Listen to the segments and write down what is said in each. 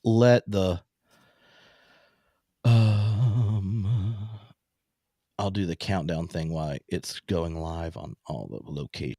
let the I'll do the countdown thing while it's going live on all the locations.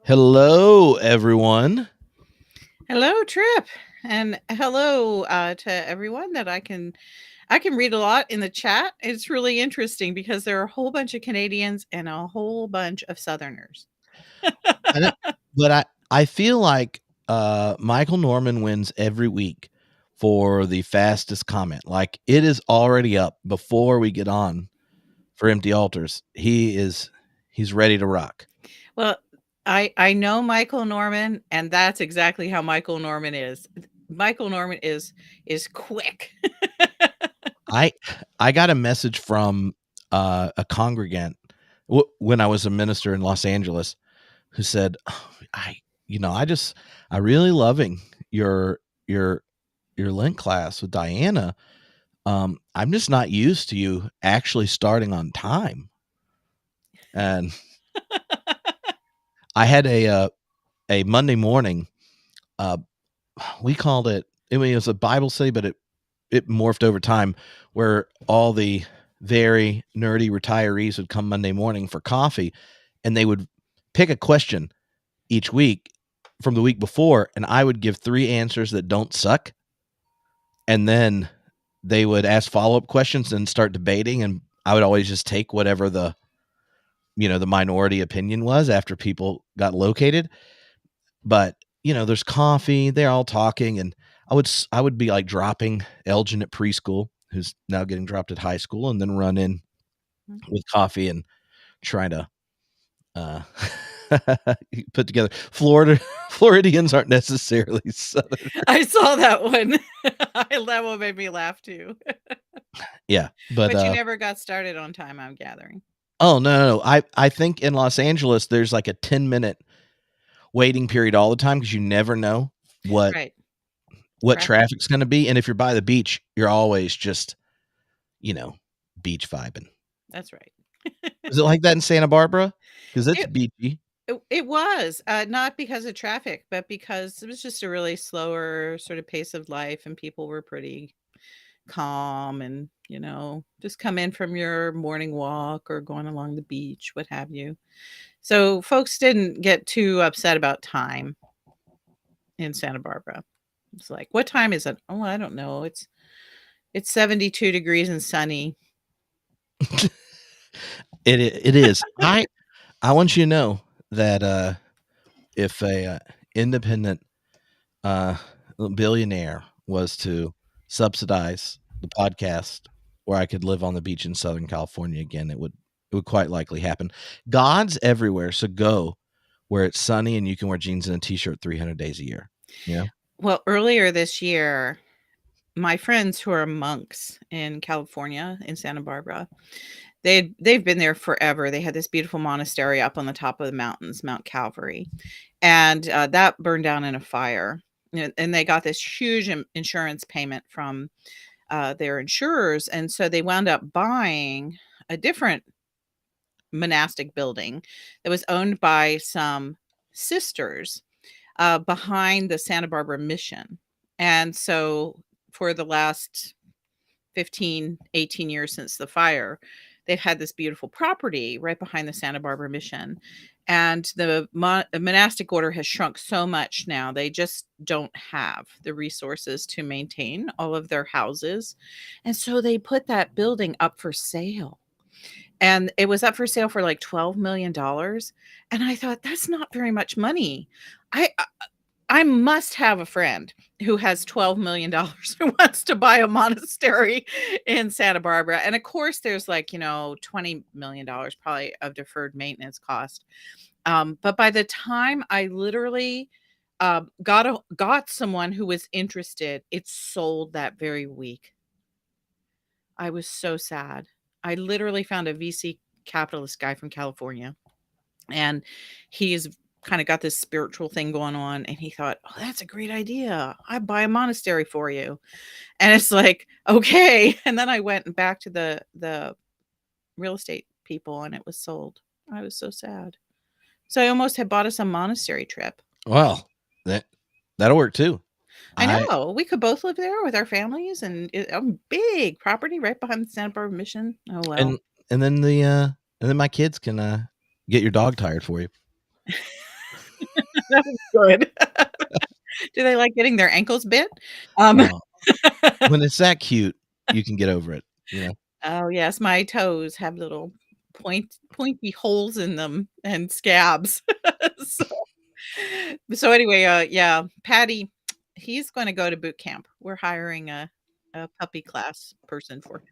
Hello, everyone. Hello, Tripp, and hello to everyone that I can read a lot in the chat. It's really interesting because there are a whole bunch of Canadians and a whole bunch of Southerners. But I feel like Michael Norman wins every week for the fastest comment. Like, it is already up before we get on for Empty Altars. He's ready to rock. Well, I know Michael Norman, and that's exactly how Michael Norman is. Michael Norman is quick. I got a message from a congregant when I was a minister in Los Angeles who said, "Oh, I really loving your Lent class with Diana. I'm just not used to you actually starting on time." And I had a Monday morning. We called it. I mean, it was a Bible study, but it morphed over time, where all the very nerdy retirees would come Monday morning for coffee, and they would pick a question each week from the week before, and I would give 3 answers that don't suck, and then they would ask follow-up questions and start debating, and I would always just take whatever the minority opinion was after people got located. But there's coffee, they're all talking, and I would be like dropping Elgin at preschool, who's now getting dropped at high school, and then run in with coffee and try to put together. Floridians aren't necessarily Southern. I saw that one. That one made me laugh too. Yeah, But you never got started on time, I'm gathering. Oh, no. I think in Los Angeles there's like a 10-minute waiting period all the time because you never know what Right. traffic's going to be, and if you're by the beach, you're always just beach vibing. That's right. Is it like that in Santa Barbara? Because it's beachy. It was not because of traffic, but because it was just a really slower sort of pace of life, and people were pretty calm, and just come in from your morning walk or going along the beach, what have you. So folks didn't get too upset about time in Santa Barbara. It's like, what time is it? Oh, I don't know. It's 72 degrees and sunny. It is. I want you to know that if a independent billionaire was to subsidize the podcast where I could live on the beach in Southern California again, it would quite likely happen. God's everywhere, so go where it's sunny and you can wear jeans and a t-shirt 300 days a year. Yeah. Well, earlier this year, my friends who are monks in California, in Santa Barbara, they've been there forever. They had this beautiful monastery up on the top of the mountains, Mount Calvary, and that burned down in a fire. And they got this huge insurance payment from their insurers, and so they wound up buying a different monastic building that was owned by some sisters behind the Santa Barbara mission. And so for the last 15, 18 years since the fire, they've had this beautiful property right behind the Santa Barbara mission. And the monastic order has shrunk so much now. They just don't have the resources to maintain all of their houses. And so they put that building up for sale. And it was up for sale for like $12 million. And I thought, that's not very much money. I must have a friend who has $12 million who wants to buy a monastery in Santa Barbara. And of course, there's like, $20 million probably of deferred maintenance cost. But by the time I literally got someone who was interested, it sold that very week. I was so sad. I literally found a VC capitalist guy from California, and he's kind of got this spiritual thing going on, and he thought, "Oh, that's a great idea. I'd buy a monastery for you." And it's like, "Okay." And then I went back to the real estate people, and it was sold. I was so sad. So I almost had bought us a monastery trip. Well, that'll work too. I I know. We could both live there with our families, and a big property right behind the Santa Barbara Mission. Oh, well. and and then my kids can get your dog tired for you. That was good. Do they like getting their ankles bit? Um, Oh, when it's that cute, you can get over it, you know. oh, yes, my toes have little pointy holes in them and scabs. So anyway, yeah, Patty, he's gonna go to boot camp. We're hiring a puppy class person for him.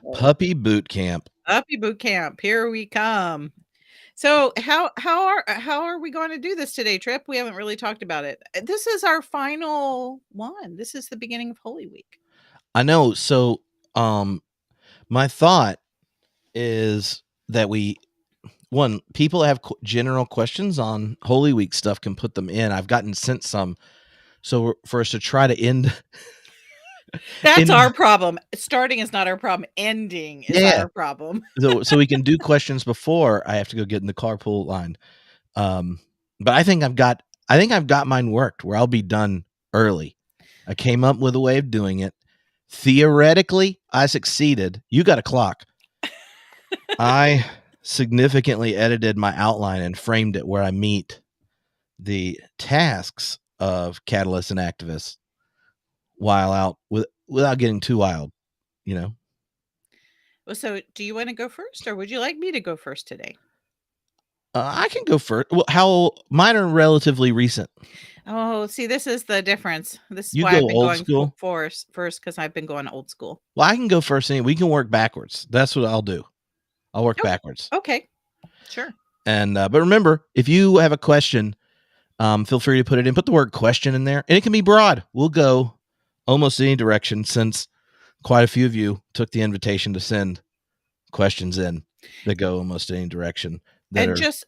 So, Puppy boot camp. puppy boot camp, here we come. So how are we going to do this today, Tripp? We haven't really talked about it. This is our final one. This is the beginning of Holy Week. I know. So, my thought is that people have general questions on Holy Week stuff, can put them in. I've gotten sent some. So for us to try to end. That's our problem. Starting is not our problem. Ending is Yeah. our problem. So we can do questions before I have to go get in the carpool line. But I think I've got mine worked where I'll be done early. I came up with a way of doing it. Theoretically, I succeeded. You got a clock. I significantly edited my outline and framed it where I meet the tasks of catalysts and activists while out without getting too wild, you know. Well, so do you want to go first, or would you like me to go first today? I can go first. Well, mine are relatively recent. Oh, see, this is the difference. This is You why go I've been old going school. first because I've been going old school. Well, I can go first. We can work backwards. That's what I'll do. I'll work Oh, backwards. okay, sure. And but remember, if you have a question, feel free to put it in. Put the word question in there, and it can be broad. We'll go almost any direction, since quite a few of you took the invitation to send questions in that go almost any direction. And just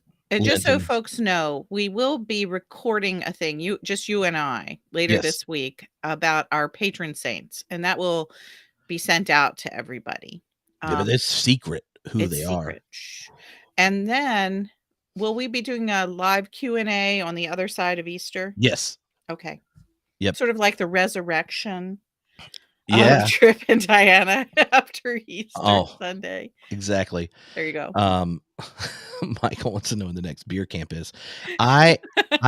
so folks know, we will be recording a thing, you and I, later this week about our patron saints, and that will be sent out to everybody. Yeah, but it's secret who they secret. are. Shh. And then, will we be doing a live Q&A on the other side of Easter? Yes. Okay. Yep. Sort of like the resurrection of Tripp and Diana after Easter Sunday. Exactly. There you go. Michael wants to know when the next beer camp is. I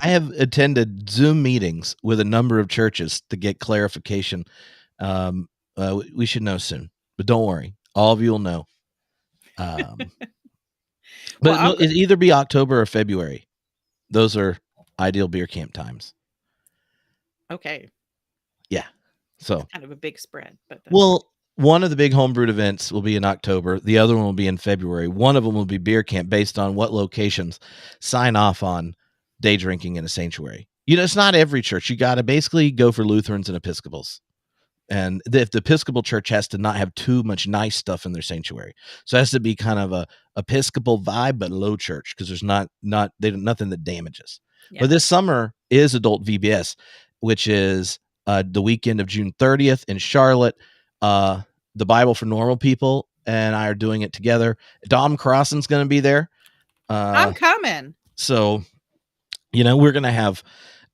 have attended Zoom meetings with a number of churches to get clarification. We should know soon, but don't worry, all of you will know. But it'll either be October or February. Those are ideal beer camp times. Okay. Yeah. So it's kind of a big spread, but one of the big homebrewed events will be in October. The other one will be in February. One of them will be beer camp, based on what locations sign off on day drinking in a sanctuary. It's not every church. You got to basically go for Lutherans and Episcopals. And if the Episcopal church has to not have too much nice stuff in their sanctuary. So it has to be kind of a Episcopal vibe, but low church, because there's nothing that damages. Yeah. But this summer is adult VBS, which is the weekend of June 30th in Charlotte. The Bible for Normal People and I are doing it together. Dom Crossan's going to be there. I'm coming. So, we're going to have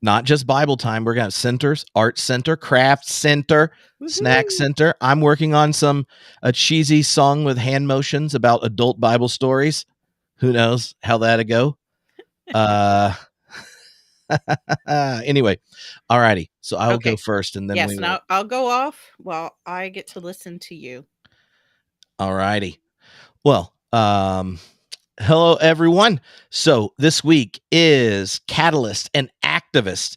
not just Bible time. We're going to have centers, art center, craft center, snack center. I'm working on a cheesy song with hand motions about adult Bible stories. Who knows how that'd go? Uh, anyway, all righty. So I'll go Okay. first, and then we Yes, and will. I'll go off while I get to listen to you. All righty. Well, hello everyone. So this week is Catalyst and Activist,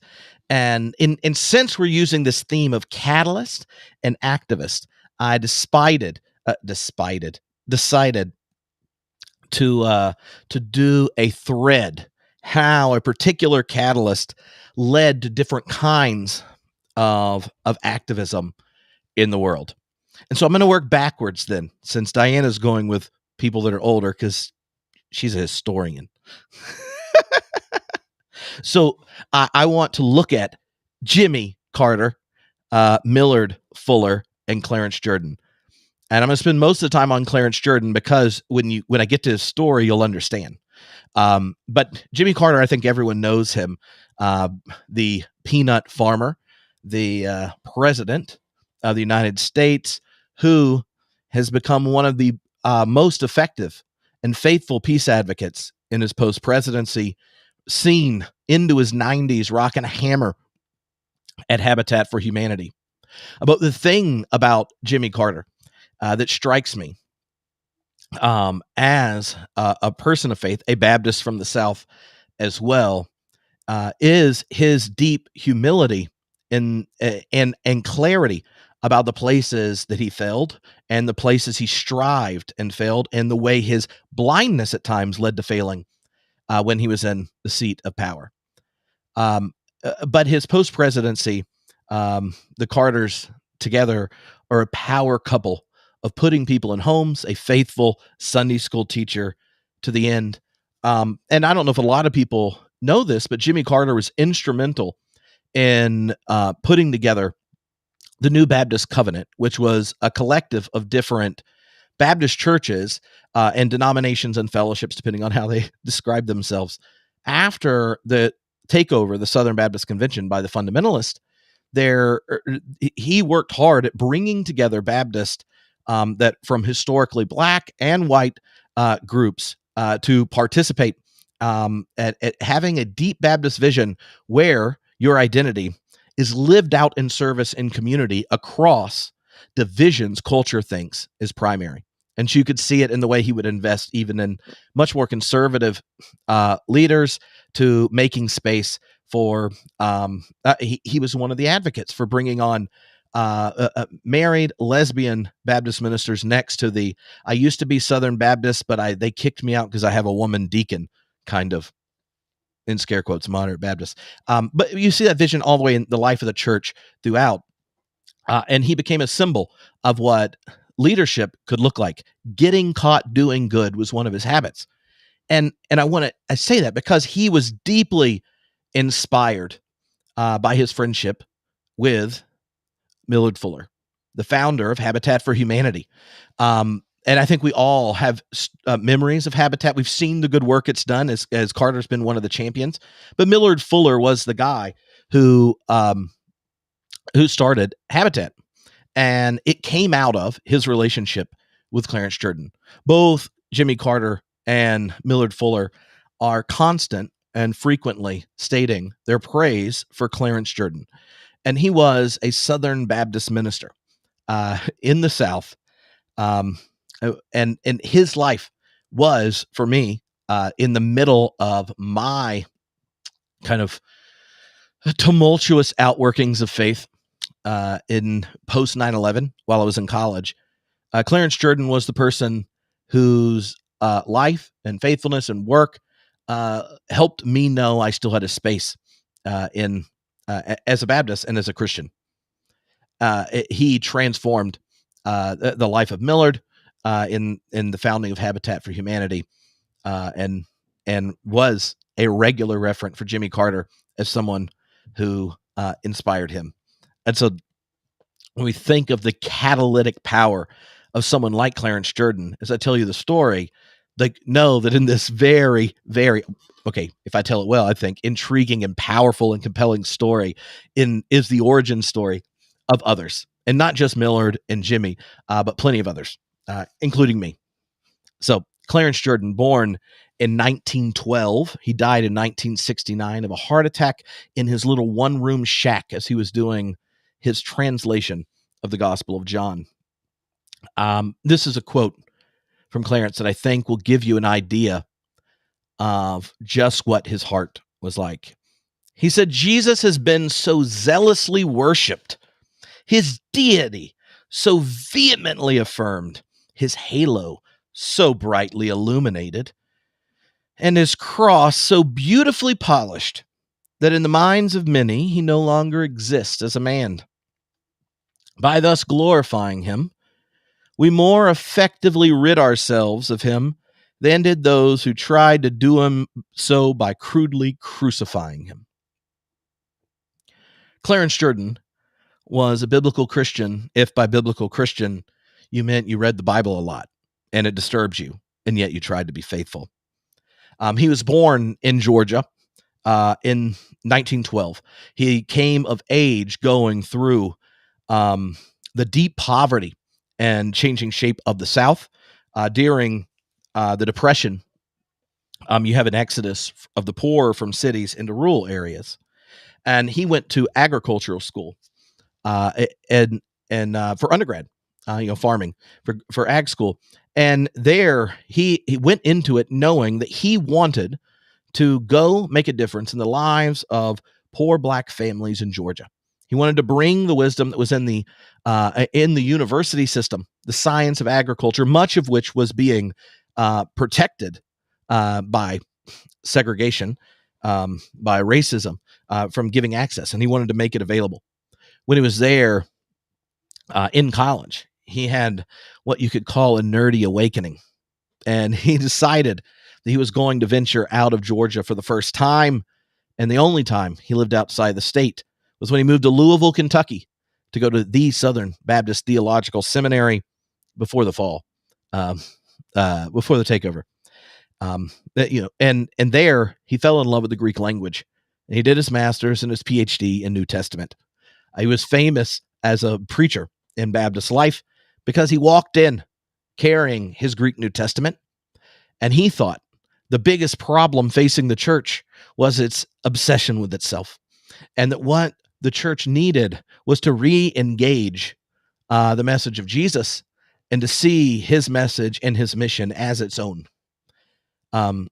and since we're using this theme of Catalyst and Activist, I decided to do a thread how a particular catalyst led to different kinds of activism in the world. And so I'm going to work backwards then, since Diana's going with people that are older because she's a historian. So I want to look at Jimmy Carter, Millard Fuller, and Clarence Jordan. And I'm going to spend most of the time on Clarence Jordan because when I get to his story, you'll understand. But Jimmy Carter, I think everyone knows him, the peanut farmer, the president of the United States, who has become one of the most effective and faithful peace advocates in his post-presidency, seen into his 90s, rocking a hammer at Habitat for Humanity. But the thing about Jimmy Carter that strikes me as a person of faith, a Baptist from the South as well, is his deep humility and clarity about the places that he failed and the places he strived and failed, and the way his blindness at times led to failing when he was in the seat of power. But his post presidency, the Carters together are a power couple of putting people in homes, a faithful Sunday school teacher to the end. And I don't know if a lot of people know this, but Jimmy Carter was instrumental in putting together the New Baptist Covenant, which was a collective of different Baptist churches and denominations and fellowships, depending on how they describe themselves. After the takeover, the Southern Baptist Convention by the fundamentalists, he worked hard at bringing together Baptists that from historically black and white groups to participate at having a deep Baptist vision where your identity is lived out in service in community across divisions culture thinks is primary. And so you could see it in the way he would invest even in much more conservative leaders to making space for he was one of the advocates for bringing on married lesbian Baptist ministers next to the I used to be Southern Baptist, but they kicked me out because I have a woman deacon kind of, in scare quotes, moderate Baptist. But you see that vision all the way in the life of the church throughout. And he became a symbol of what leadership could look like. Getting caught doing good was one of his habits. And I say that because he was deeply inspired by his friendship with Millard Fuller, the founder of Habitat for Humanity. And I think we all have memories of Habitat. We've seen the good work it's done, as Carter's been one of the champions. But Millard Fuller was the guy who started Habitat. And it came out of his relationship with Clarence Jordan. Both Jimmy Carter and Millard Fuller are constant and frequently stating their praise for Clarence Jordan. And he was a Southern Baptist minister in the South. And his life was, for me, in the middle of my kind of tumultuous outworkings of faith in post 9/11 while I was in college. Clarence Jordan was the person whose life and faithfulness and work helped me know I still had a space as a Baptist and as a Christian. He transformed the life of Millard in the founding of Habitat for Humanity, and was a regular referent for Jimmy Carter as someone who inspired him. And so when we think of the catalytic power of someone like Clarence Jordan, as I tell you the story, know that in this very, very, okay, if I tell it well, I think intriguing and powerful and compelling story is the origin story of others, and not just Millard and Jimmy, but plenty of others, including me. So Clarence Jordan, born in 1912. He died in 1969 of a heart attack in his little one-room shack as he was doing his translation of the Gospel of John. This is a quote from Clarence that I think will give you an idea of just what his heart was like. He said, Jesus has been so zealously worshiped, his deity so vehemently affirmed, his halo so brightly illuminated, and his cross so beautifully polished, that in the minds of many he no longer exists as a man. By thus glorifying him, we more effectively rid ourselves of him than did those who tried to do him so by crudely crucifying him. Clarence Jordan was a biblical Christian, if by biblical Christian you meant you read the Bible a lot and it disturbs you, and yet you tried to be faithful. He was born in Georgia in 1912. He came of age going through the deep poverty and changing shape of the South during the Depression. You have an exodus of the poor from cities into rural areas, and he went to agricultural school and for undergrad, farming for ag school, and there he went into it knowing that he wanted to go make a difference in the lives of poor Black families in Georgia. He wanted to bring the wisdom that was in the university system, the science of agriculture, much of which was being protected by segregation, by racism, from giving access, and he wanted to make it available. When he was there in college, he had what you could call a nerdy awakening, and he decided that he was going to venture out of Georgia for the first time, and the only time he lived outside the state was when he moved to Louisville, Kentucky, to go to the Southern Baptist Theological Seminary before the fall, before the takeover. And there he fell in love with the Greek language. And he did his master's and his PhD in New Testament. He was famous as a preacher in Baptist life because he walked in carrying his Greek New Testament, and he thought the biggest problem facing the church was its obsession with itself, and that what the church needed was to re-engage the message of Jesus and to see his message and his mission as its own. And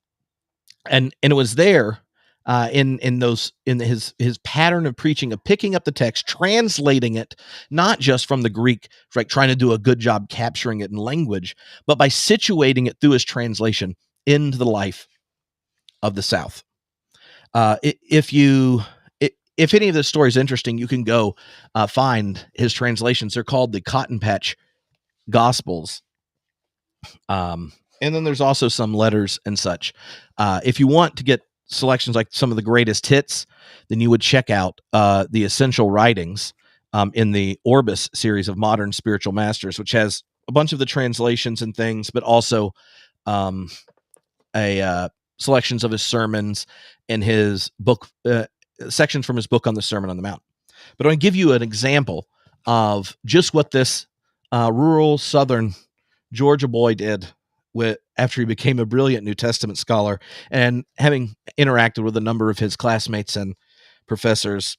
it was there in his pattern of preaching, of picking up the text, translating it, not just from the Greek, like trying to do a good job capturing it in language, but by situating it through his translation into the life of the South. If any of this story is interesting, you can go find his translations. They're called the Cotton Patch Gospels. And then there's also some letters and such. If you want to get selections like some of the greatest hits, then you would check out the Essential Writings in the Orbis series of Modern Spiritual Masters, which has a bunch of the translations and things, but also selections of his sermons and his book, sections from his book on the Sermon on the Mount. But I'm going to give you an example of just what this rural Southern Georgia boy did after he became a brilliant New Testament scholar, and having interacted with a number of his classmates and professors,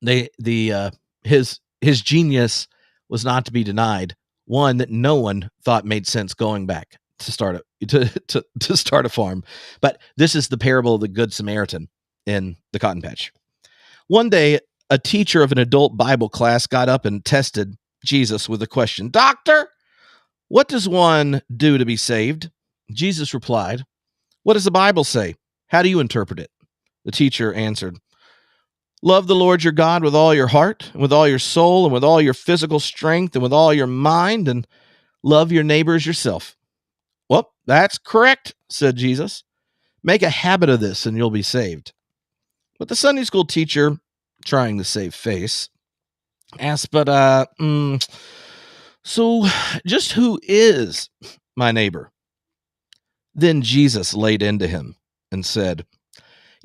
his genius was not to be denied. One that no one thought made sense going back to start a farm. But this is the parable of the Good Samaritan in the Cotton Patch. One day, a teacher of an adult Bible class got up and tested Jesus with a question. "Doctor, what does one do to be saved?" Jesus replied, "What does the Bible say? How do you interpret it?" The teacher answered, "Love the Lord your God with all your heart, and with all your soul, and with all your physical strength, and with all your mind, and love your neighbor as yourself." "Well, that's correct," said Jesus. "Make a habit of this and you'll be saved." But the Sunday school teacher, trying to save face, asked, "So just who is my neighbor?" Then Jesus laid into him and said,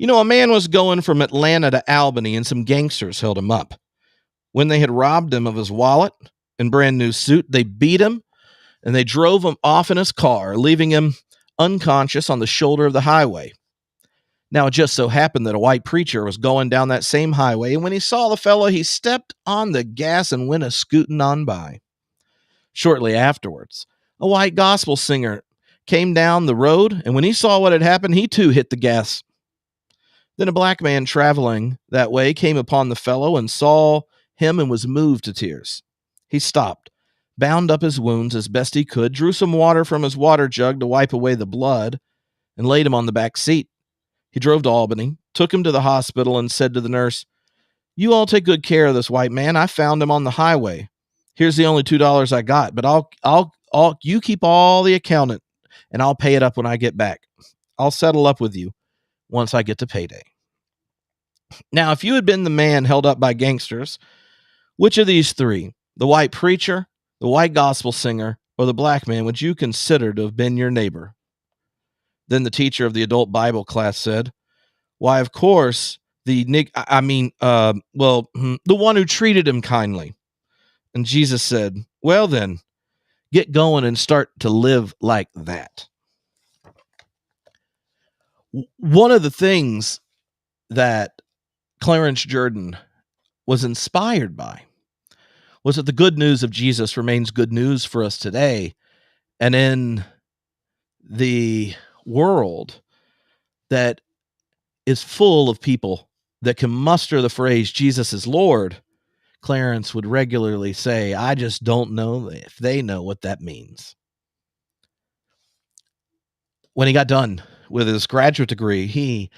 "A man was going from Atlanta to Albany, and some gangsters held him up. When they had robbed him of his wallet and brand new suit, they beat him, and they drove him off in his car, leaving him unconscious on the shoulder of the highway. Now, it just so happened that a white preacher was going down that same highway, and when he saw the fellow, he stepped on the gas and went a scooting on by. Shortly afterwards, a white gospel singer came down the road, and when he saw what had happened, he too hit the gas. Then a black man traveling that way came upon the fellow and saw him and was moved to tears. He stopped, bound up his wounds as best he could, drew some water from his water jug to wipe away the blood, and laid him on the back seat. He drove to Albany, took him to the hospital, and said to the nurse, "You all take good care of this white man. I found him on the highway. Here's the only $2 I got, but you keep all the accountant, and I'll pay it up when I get back. I'll settle up with you once I get to payday." Now, if you had been the man held up by gangsters, which of these three, the white preacher, the white gospel singer, or the black man, would you consider to have been your neighbor? Then the teacher of the adult Bible class said, "Why, of course, the one who treated him kindly." And Jesus said, "Well then, get going and start to live like that." One of the things that Clarence Jordan was inspired by was that the good news of Jesus remains good news for us today. And in the world that is full of people that can muster the phrase "Jesus is Lord," Clarence would regularly say, "I just don't know if they know what that means." When he got done with his graduate degree, he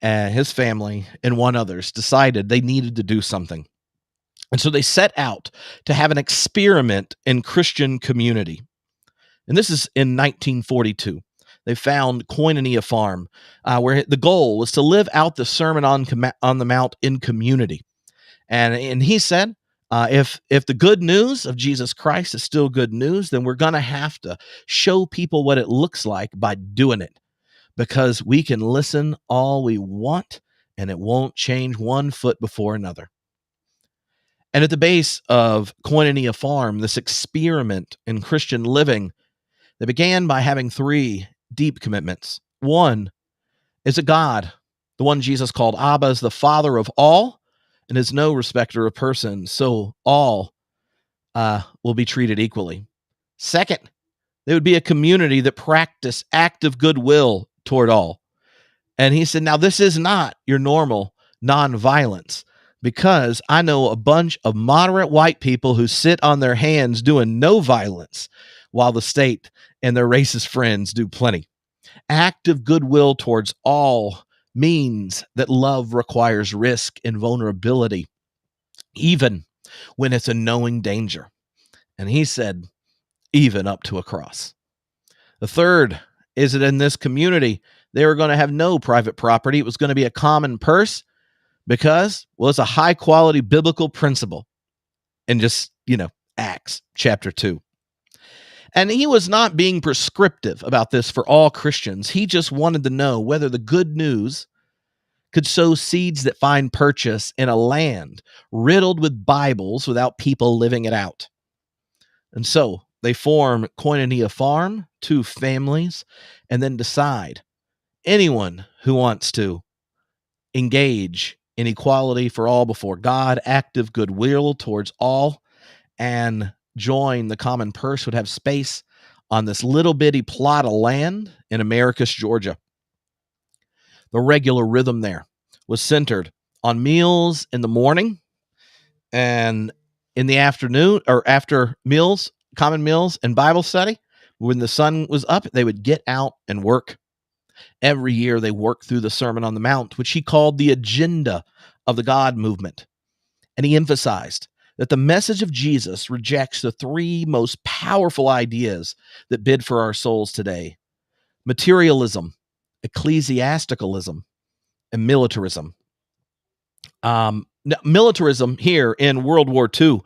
and his family and one others decided they needed to do something. And so they set out to have an experiment in Christian community. And this is in 1942. They found Koinonia Farm, where the goal was to live out the Sermon on the Mount in community. And he said, if the good news of Jesus Christ is still good news, then we're going to have to show people what it looks like by doing it, because we can listen all we want, and it won't change one foot before another. And at the base of Koinonia Farm, this experiment in Christian living, they began by having three deep commitments. One is that God, the one Jesus called Abba, is the Father of all and is no respecter of persons, so all will be treated equally. Second, there would be a community that practiced active goodwill toward all. And he said, now this is not your normal nonviolence, because I know a bunch of moderate white people who sit on their hands doing no violence while the state and their racist friends do plenty. Active goodwill towards all means that love requires risk and vulnerability, even when it's a knowing danger. And he said, even up to a cross. The third is that in this community, they were going to have no private property. It was going to be a common purse because, well, it's a high quality biblical principle. And just, Acts chapter 2. And he was not being prescriptive about this for all Christians. He just wanted to know whether the good news could sow seeds that find purchase in a land riddled with Bibles without people living it out. And so they form Koinonia Farm, 2 families, and then decide anyone who wants to engage in equality for all before God, active goodwill towards all, and join the common purse would have space on this little bitty plot of land in Americus, Georgia. The regular rhythm there was centered on meals in the morning and in the afternoon, or after meals, common meals and Bible study. When the sun was up, they would get out and work. Every year they worked through the Sermon on the Mount, which he called the agenda of the God movement. And he emphasized that the message of Jesus rejects the 3 most powerful ideas that bid for our souls today: materialism, ecclesiasticalism, and militarism. Militarism here in World War II,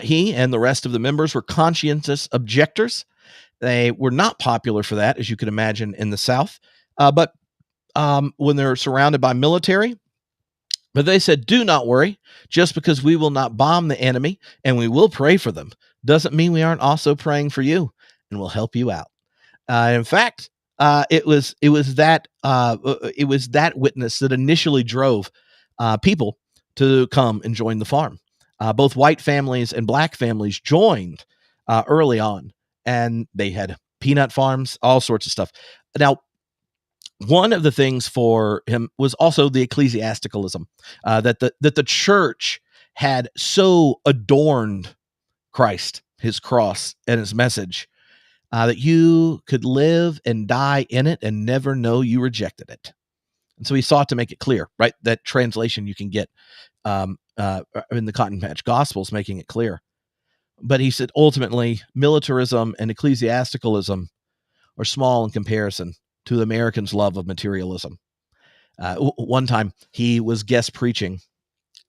he and the rest of the members were conscientious objectors. They were not popular for that, as you can imagine, in the South. But when they're surrounded by military, but they said, do not worry, just because we will not bomb the enemy and we will pray for them doesn't mean we aren't also praying for you and will help you out. In fact, it was that witness that initially drove people to come and join the farm. Both white families and black families joined early on, and they had peanut farms, all sorts of stuff. Now, one of the things for him was also the ecclesiasticalism, that the church had so adorned Christ, his cross, and his message, that you could live and die in it and never know you rejected it. And so he sought to make it clear, right? That translation you can get in the Cotton Patch Gospels, making it clear. But he said ultimately, militarism and ecclesiasticalism are small in comparison to the Americans' love of materialism. One time he was guest preaching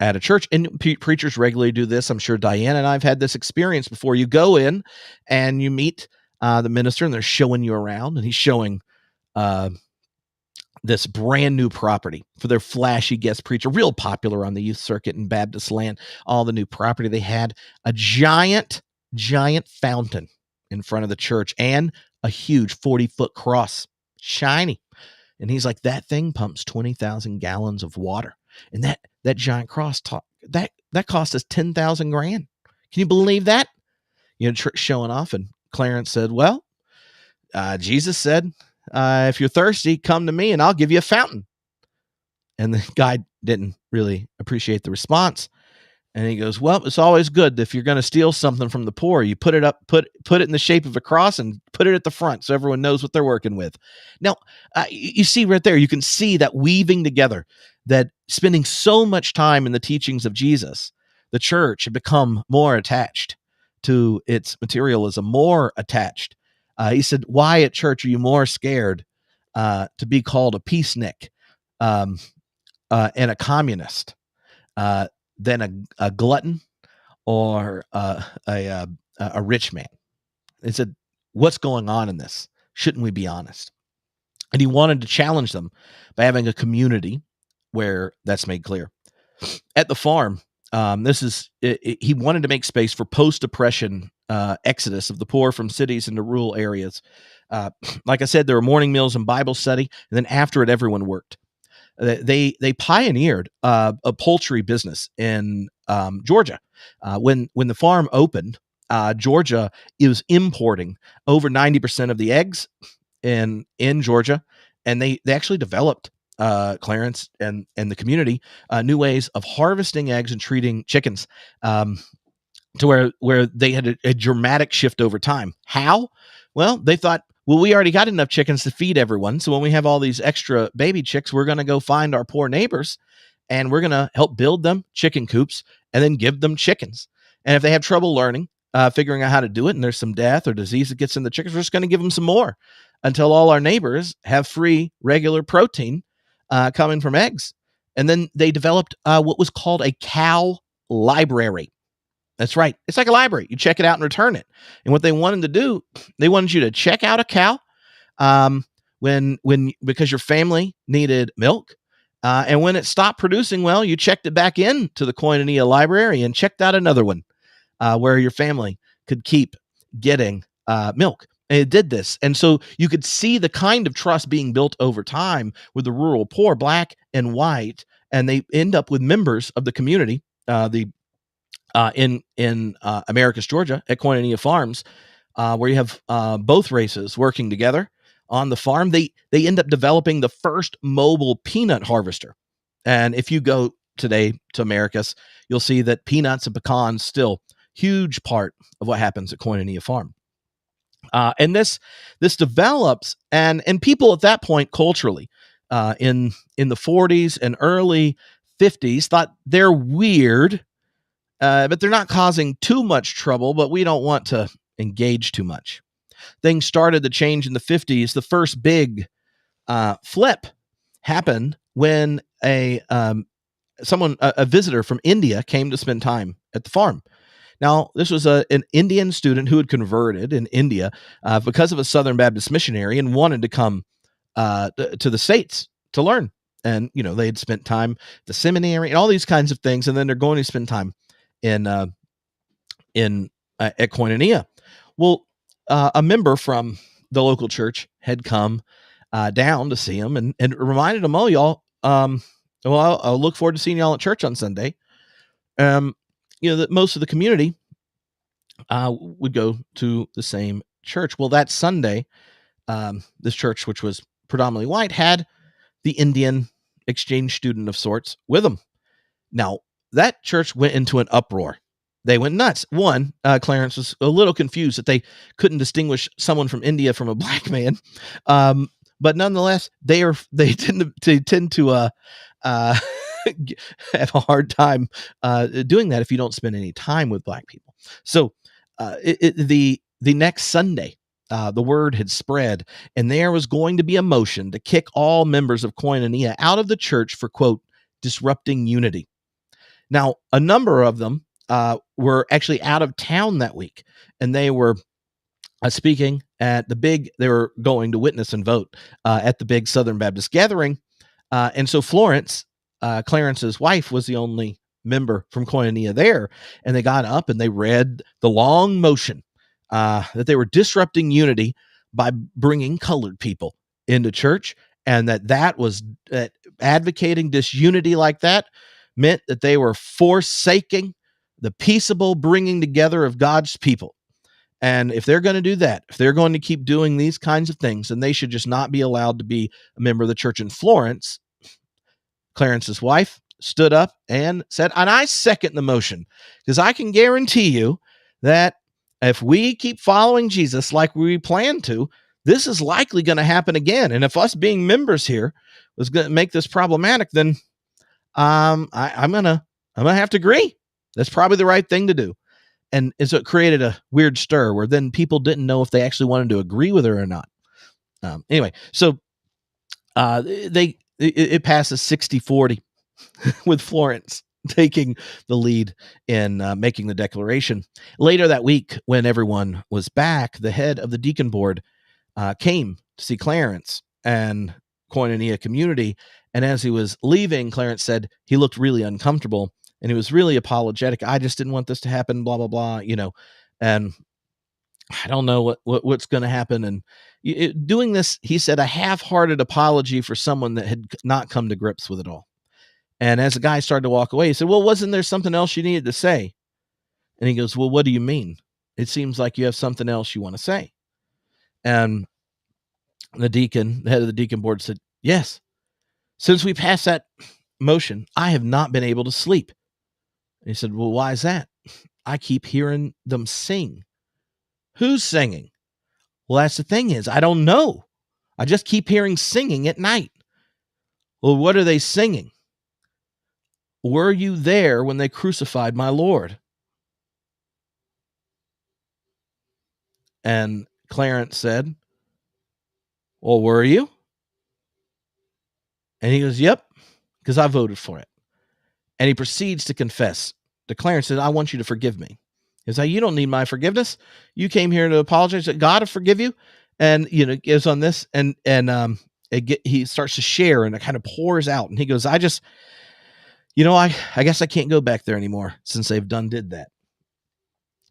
at a church, and preachers regularly do this. I'm sure Diane and I've had this experience before. You go in and you meet the minister, and they're showing you around, and he's showing this brand new property for their flashy guest preacher, real popular on the youth circuit in Baptist land. All the new property they had, a giant fountain in front of the church, and a huge 40-foot cross, shiny. And he's like, that thing pumps 20,000 gallons of water, and that giant cross that cost us 10,000 grand. Can you believe that? Showing off. And Clarence said, well, Jesus said, if you're thirsty, come to me and I'll give you a fountain. And the guy didn't really appreciate the response. And he goes, well, it's always good if you're going to steal something from the poor, you put it in the shape of a cross and put it at the front so everyone knows what they're working with. Now, you see right there, you can see that weaving together, that spending so much time in the teachings of Jesus, the church had become more attached to its materialism, more attached. He said, why at church are you more scared to be called a peacenik and a communist than a glutton or a rich man? He said, what's going on in this? Shouldn't we be honest? And he wanted to challenge them by having a community where that's made clear. At the farm, he wanted to make space for post-depression exodus of the poor from cities into rural areas. Like I said, there were morning meals and Bible study, and then after it, everyone worked. They pioneered a poultry business in Georgia. When the farm opened, Georgia was importing over 90% of the eggs in Georgia, and they actually developed, Clarence and the community, new ways of harvesting eggs and treating chickens, to where they had a dramatic shift over time. How? Well, they thought, well, we already got enough chickens to feed everyone, so when we have all these extra baby chicks, we're going to go find our poor neighbors, and we're going to help build them chicken coops and then give them chickens. And if they have trouble learning, figuring out how to do it, and there's some death or disease that gets in the chickens, we're just going to give them some more until all our neighbors have free, regular protein coming from eggs. And then they developed what was called a cow library. That's right. It's like a library. You check it out and return it. And what they wanted to do, they wanted you to check out a cow because your family needed milk. And when it stopped producing well, you checked it back into the Koinonia library and checked out another one where your family could keep getting milk. And it did this. And so you could see the kind of trust being built over time with the rural poor, black and white, and they end up with members of the community, in Americus, Georgia, at Koinonia Farms, where you have both races working together on the farm. They end up developing the first mobile peanut harvester. And if you go today to Americus, you'll see that peanuts and pecans still huge part of what happens at Koinonia Farm. And this develops, and people at that point culturally, in the 40s and early 50s, thought they're weird, but they're not causing too much trouble, but we don't want to engage too much. Things started to change in the 50s. The first big flip happened when a visitor from India came to spend time at the farm. Now, this was an Indian student who had converted in India because of a Southern Baptist missionary and wanted to come to the States to learn. And, they had spent time at the seminary and all these kinds of things, and then they're going to spend time at Koinonia. Well, a member from the local church had come down to see them, and reminded them, oh, y'all, well, I'll look forward to seeing y'all at church on Sunday. That most of the community would go to the same church. Well, that Sunday, this church, which was predominantly white, had the Indian exchange student of sorts with them. Now, that church went into an uproar. They went nuts. One, Clarence was a little confused that they couldn't distinguish someone from India from a black man, but nonetheless, they tend to have a hard time doing that if you don't spend any time with black people. So, the next Sunday, the word had spread, and there was going to be a motion to kick all members of Koinonia out of the church for, quote, disrupting unity. Now, a number of them were actually out of town that week, and they were speaking at they were going to witness and vote at the big Southern Baptist gathering. And so Florence, Clarence's wife, was the only member from Koinonia there. And they got up and they read the long motion that they were disrupting unity by bringing colored people into church, and that was advocating disunity like that meant that they were forsaking the peaceable bringing together of God's people. And if they're going to do that, if they're going to keep doing these kinds of things, then they should just not be allowed to be a member of the church in Florence. Clarence's wife stood up and said, and I second the motion, because I can guarantee you that if we keep following Jesus like we plan to, this is likely going to happen again. And if us being members here was going to make this problematic, then I'm gonna have to agree. That's probably the right thing to do. And so it created a weird stir where then people didn't know if they actually wanted to agree with her or not. Anyway, so it passes 60-40 with Florence taking the lead in making the declaration. Later that week, when everyone was back, the head of the deacon board came to see Clarence and Koinonia community. And as he was leaving, Clarence said he looked really uncomfortable and he was really apologetic. I just didn't want this to happen, blah, blah, blah, and I don't know what's going to happen. And doing this, he said, a half-hearted apology for someone that had not come to grips with it all. And as the guy started to walk away, he said, well, wasn't there something else you needed to say? And he goes, well, what do you mean? It seems like you have something else you want to say. And the head of the deacon board, said, yes. Since we passed that motion, I have not been able to sleep. And he said, well, why is that? I keep hearing them sing. Who's singing? Well, that's the thing is, I don't know. I just keep hearing singing at night. Well, what are they singing? Were you there when they crucified my Lord? And Clarence said, well, were you? And he goes, yep, because I voted for it. And he proceeds to confess to Clarence, said, I want you to forgive me. He's like, you don't need my forgiveness. You came here to apologize. That God will forgive you. And, gives on this and he starts to share and it kind of pours out. And he goes, I guess I can't go back there anymore since they've did that.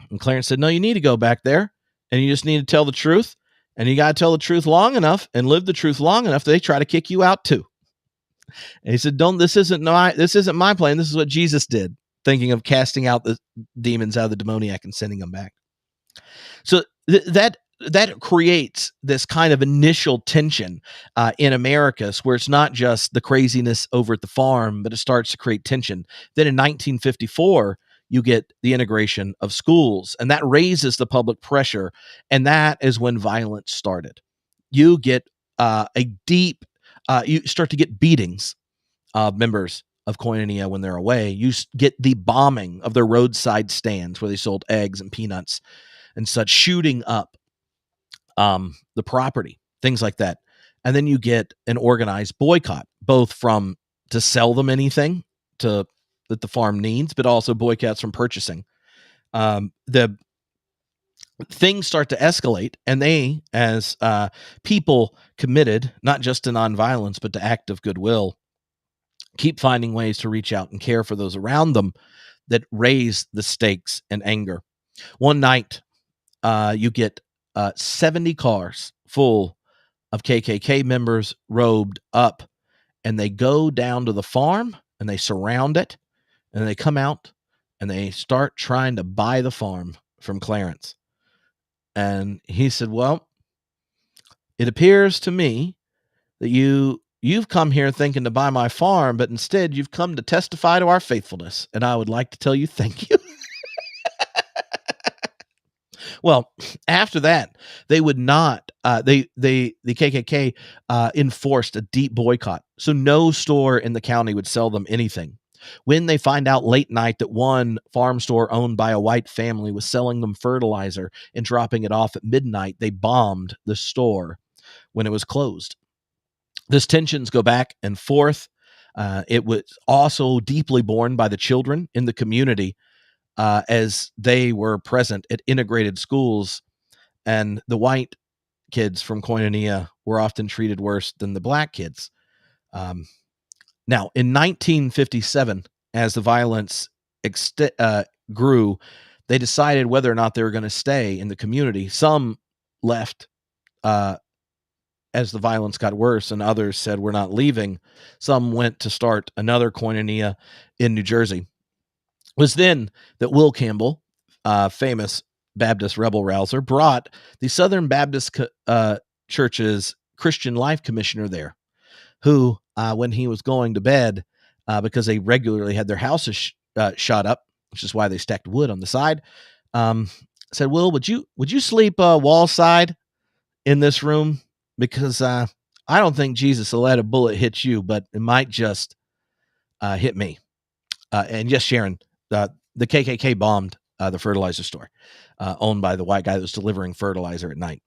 And Clarence said, no, you need to go back there and you just need to tell the truth. And you got to tell the truth long enough and live the truth long enough that they try to kick you out too. And he said, this isn't my plan. This is what Jesus did, thinking of casting out the demons out of the demoniac and sending them back. So that creates this kind of initial tension in America, where it's not just the craziness over at the farm, but it starts to create tension. Then in 1954, you get the integration of schools, and that raises the public pressure, and that is when violence started. You get you start to get beatings of members of Koinonia when they're away. You get the bombing of their roadside stands where they sold eggs and peanuts and such, shooting up the property, things like that. And then you get an organized boycott, both to sell them anything that the farm needs, but also boycotts from purchasing. The things start to escalate, and they, as people committed not just to nonviolence, but to active goodwill, keep finding ways to reach out and care for those around them that raise the stakes and anger. One night, you get 70 cars full of KKK members robed up, and they go down to the farm and they surround it, and they come out and they start trying to buy the farm from Clarence. And he said, well, it appears to me that you've come here thinking to buy my farm, but instead you've come to testify to our faithfulness, and I would like to tell you thank you. Well, after that, they would not. The KKK enforced a deep boycott, so no store in the county would sell them anything. When they find out late night that one farm store owned by a white family was selling them fertilizer and dropping it off at midnight, they bombed the store when it was closed. This tensions go back and forth. It was also deeply borne by the children in the community as they were present at integrated schools, and the white kids from Koinonia were often treated worse than the black kids. Now, in 1957, as the violence grew, they decided whether or not they were going to stay in the community. Some left as the violence got worse, and others said, we're not leaving. Some went to start another Koinonia in New Jersey. It was then that Will Campbell, famous Baptist rebel rouser, brought the Southern Baptist Church's Christian Life Commissioner there, who, when he was going to bed, because they regularly had their houses shot up, which is why they stacked wood on the side, said, Will, would you sleep wall side in this room? Because I don't think Jesus will let a bullet hit you, but it might just hit me. And yes, Sharon, the KKK bombed the fertilizer store owned by the white guy that was delivering fertilizer at night.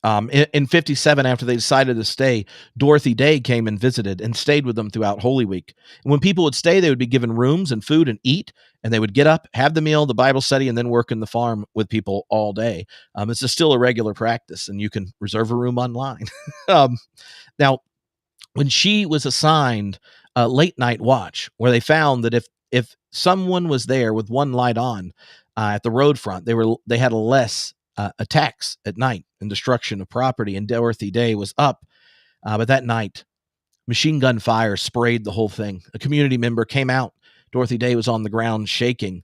In 57, after they decided to stay, Dorothy Day came and visited and stayed with them throughout Holy Week. And when people would stay, they would be given rooms and food and eat, and they would get up, have the meal, the Bible study, and then work in the farm with people all day. It's still a regular practice, and you can reserve a room online. Now, when she was assigned a late night watch, where they found that if someone was there with one light on at the road front, they had less attacks at night and destruction of property, and Dorothy Day was up. But that night, machine gun fire sprayed the whole thing. A community member came out. Dorothy Day was on the ground shaking,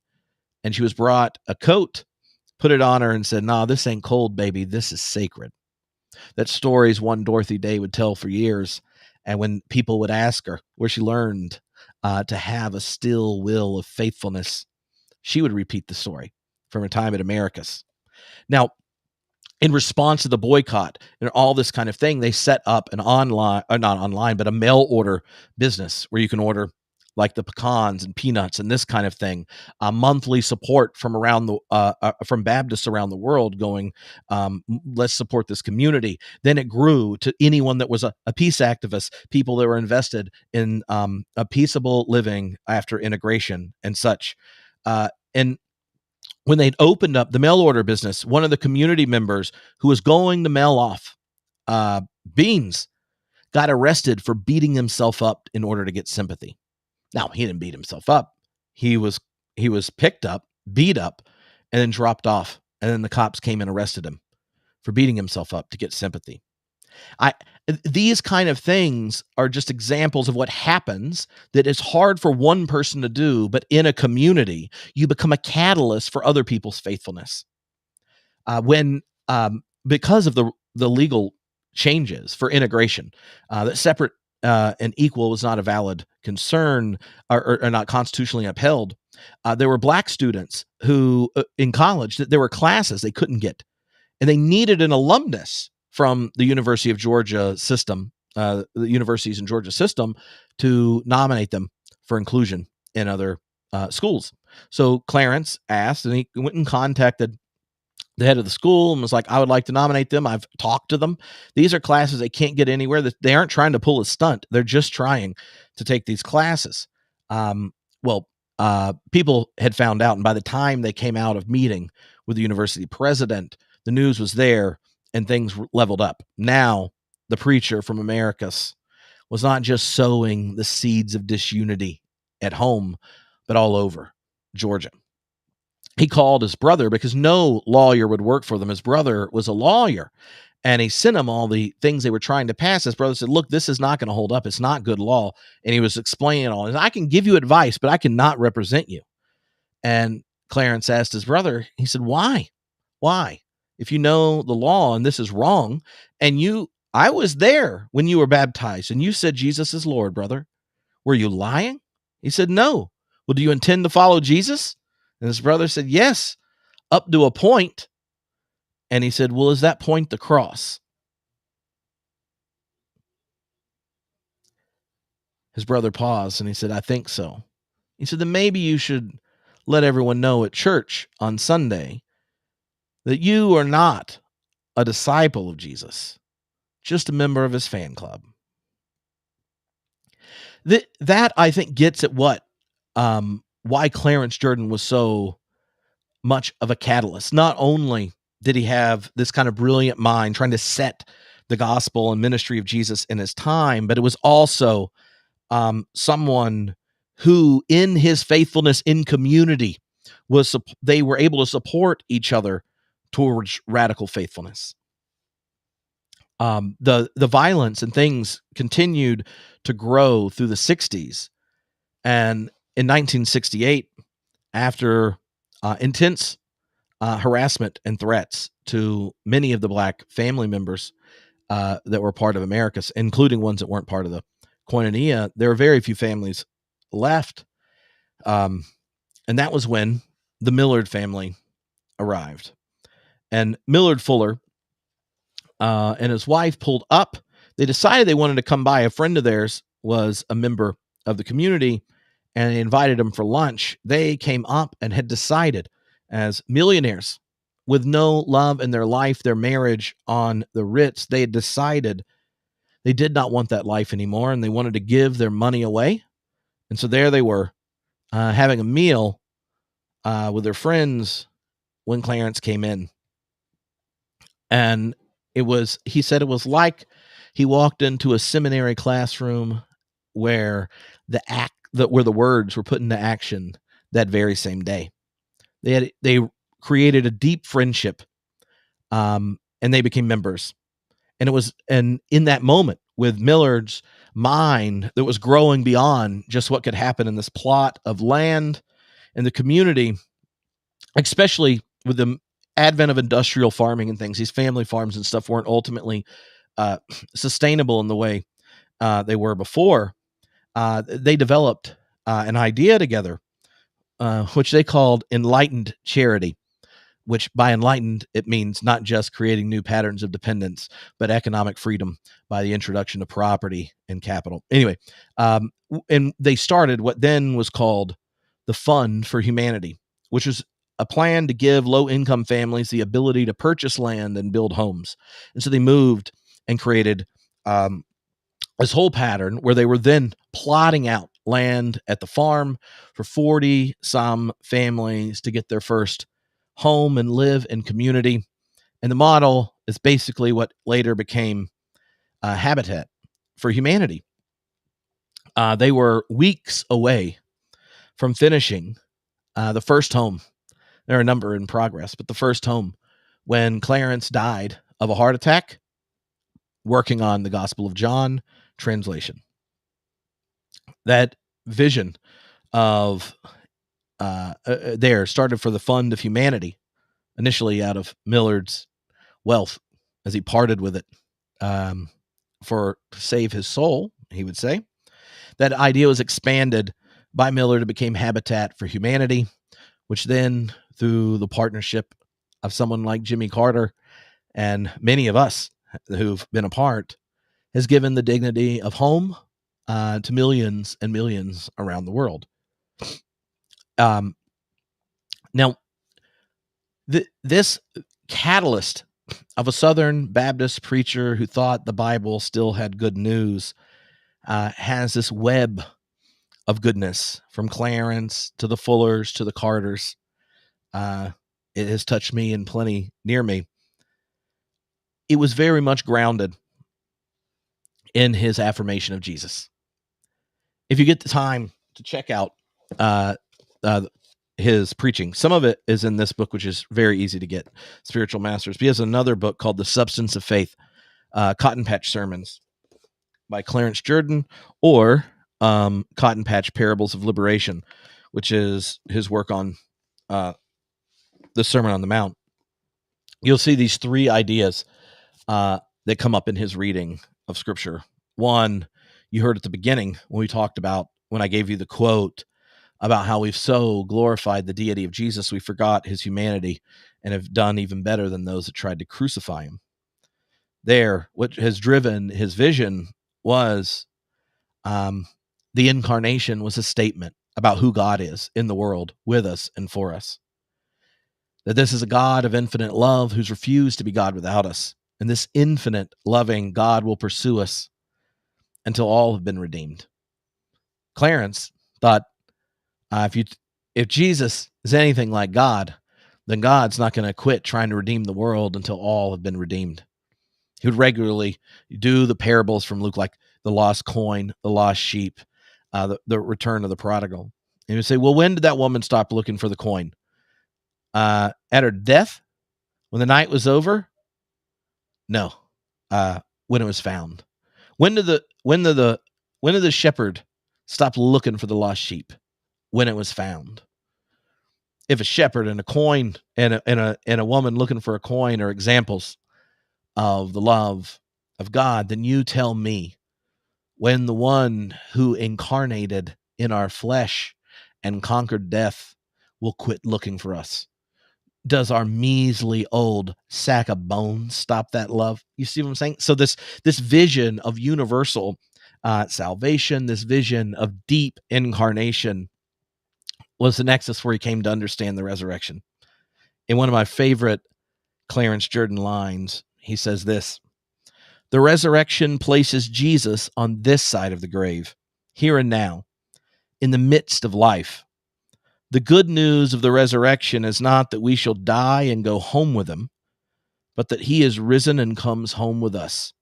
and she was brought a coat, put it on her, and said, "Nah, this ain't cold, baby. This is sacred." That story is one Dorothy Day would tell for years. And when people would ask her where she learned to have a still will of faithfulness, she would repeat the story from her time at Americus. Now, in response to the boycott and all this kind of thing, they set up an online, or not online, but a mail order business where you can order like the pecans and peanuts and this kind of thing. Monthly support from around the from Baptists around the world, going, let's support this community. Then it grew to anyone that was a peace activist, people that were invested in a peaceable living after integration and such. And when they'd opened up the mail order business, one of the community members who was going to mail off beans got arrested for beating himself up in order to get sympathy. Now, he didn't beat himself up. He was picked up, beat up, and then dropped off. And then the cops came and arrested him for beating himself up to get sympathy. These kind of things are just examples of what happens that is hard for one person to do, but in a community, you become a catalyst for other people's faithfulness. Because of the legal changes for integration, that separate and equal was not a valid concern or not constitutionally upheld. There were black students who in college, that there were classes they couldn't get, and they needed an alumnus from the University of Georgia system, the universities in Georgia system, to nominate them for inclusion in other schools. So Clarence asked, and he went and contacted the head of the school and was like, I would like to nominate them. I've talked to them. These are classes they can't get anywhere. They aren't trying to pull a stunt. They're just trying to take these classes. People had found out, and by the time they came out of meeting with the university president, the news was there and things leveled up. Now, the preacher from Americus was not just sowing the seeds of disunity at home, but all over Georgia. He called his brother because no lawyer would work for them. His brother was a lawyer, and he sent them all the things they were trying to pass. His brother said, look, this is not going to hold up. It's not good law. And he was explaining all this. I can give you advice, but I cannot represent you. And Clarence asked his brother, he said, why? Why? If you know the law and this is wrong, and I was there when you were baptized and you said Jesus is Lord, brother. Were you lying? He said, no. Well, do you intend to follow Jesus? And his brother said, yes, up to a point. And he said, well, is that point the cross? His brother paused and he said, I think so. He said, then maybe you should let everyone know at church on Sunday that you are not a disciple of Jesus, just a member of his fan club. That I think gets at why Clarence Jordan was so much of a catalyst. Not only did he have this kind of brilliant mind trying to set the gospel and ministry of Jesus in his time, but it was also someone who, in his faithfulness in community, they were able to support each other towards radical faithfulness. The violence and things continued to grow through the 60s. And in 1968, after intense harassment and threats to many of the Black family members that were part of Americus, including ones that weren't part of the Koinonia, there were very few families left. And that was when the Millard family arrived. And Millard Fuller and his wife pulled up. They decided they wanted to come by. A friend of theirs was a member of the community, and they invited him for lunch. They came up and had decided, as millionaires with no love in their life, their marriage on the Ritz, they had decided they did not want that life anymore, and they wanted to give their money away. And so there they were, having a meal with their friends when Clarence came in. And he said it was like he walked into a seminary classroom where where the words were put into action that very same day. They created a deep friendship, and they became members. And in that moment, with Millard's mind that was growing beyond just what could happen in this plot of land and the community, especially with the advent of industrial farming and things, these family farms and stuff weren't ultimately sustainable in the way they were before. They developed an idea together, which they called enlightened charity, which by enlightened, it means not just creating new patterns of dependence, but economic freedom by the introduction of property and capital. Anyway, and they started what then was called the Fund for Humanity, which was a plan to give low-income families the ability to purchase land and build homes. And so they moved and created this whole pattern where they were then plotting out land at the farm for 40-some families to get their first home and live in community. And the model is basically what later became Habitat for Humanity. They were weeks away from finishing the first home. There are a number in progress, but the first home, when Clarence died of a heart attack, working on the Gospel of John translation. That vision of there started for the Fund of Humanity, initially out of Millard's wealth as he parted with it to save his soul, he would say. That idea was expanded by Millard to become Habitat for Humanity, which then, through the partnership of someone like Jimmy Carter and many of us who've been a part, has given the dignity of home to millions and millions around the world. Now, this catalyst of a Southern Baptist preacher who thought the Bible still had good news has this web of goodness from Clarence to the Fullers to the Carters. It has touched me and plenty near me. It was very much grounded in his affirmation of Jesus. If you get the time to check out his preaching. Some of it is in this book, which is very easy to get, Spiritual Masters. But he has another book called The Substance of Faith, Cotton Patch Sermons by Clarence Jordan, or Cotton Patch Parables of Liberation, which is his work on the Sermon on the Mount. You'll see these three ideas that come up in his reading of Scripture. One, you heard at the beginning when we talked about, when I gave you the quote about how we've so glorified the deity of Jesus, we forgot his humanity and have done even better than those that tried to crucify him. There, what has driven his vision was the incarnation was a statement about who God is in the world with us and for us. That this is a God of infinite love who's refused to be God without us. And this infinite loving God will pursue us until all have been redeemed. Clarence thought if Jesus is anything like God, then God's not going to quit trying to redeem the world until all have been redeemed. He would regularly do the parables from Luke, like the lost coin, the lost sheep, the return of the prodigal. And he would say, well, when did that woman stop looking for the coin? At her death? When the night was over? No. When it was found. When did the shepherd stop looking for the lost sheep? When it was found. If a shepherd and a coin and a woman looking for a coin are examples of the love of God, then you tell me when the one who incarnated in our flesh and conquered death will quit looking for us. Does our measly old sack of bones stop that love? You see what I'm saying? So this vision of universal salvation, this vision of deep incarnation, was the nexus where he came to understand the resurrection. In one of my favorite Clarence Jordan lines, he says this: the resurrection places Jesus on this side of the grave, here and now, in the midst of life. The good news of the resurrection is not that we shall die and go home with him, but that he is risen and comes home with us,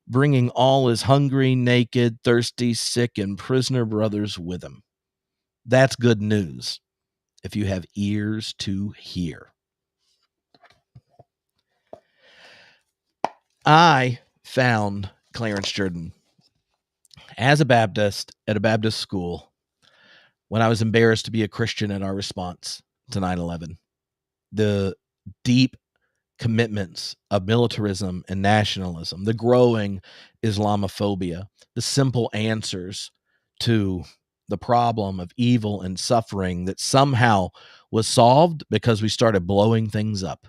bringing all his hungry, naked, thirsty, sick, and prisoner brothers with him. That's good news, if you have ears to hear. I found Clarence Jordan as a Baptist at a Baptist school when I was embarrassed to be a Christian in our response to 9/11. The deep commitments of militarism and nationalism, the growing Islamophobia, the simple answers to the problem of evil and suffering that somehow was solved because we started blowing things up.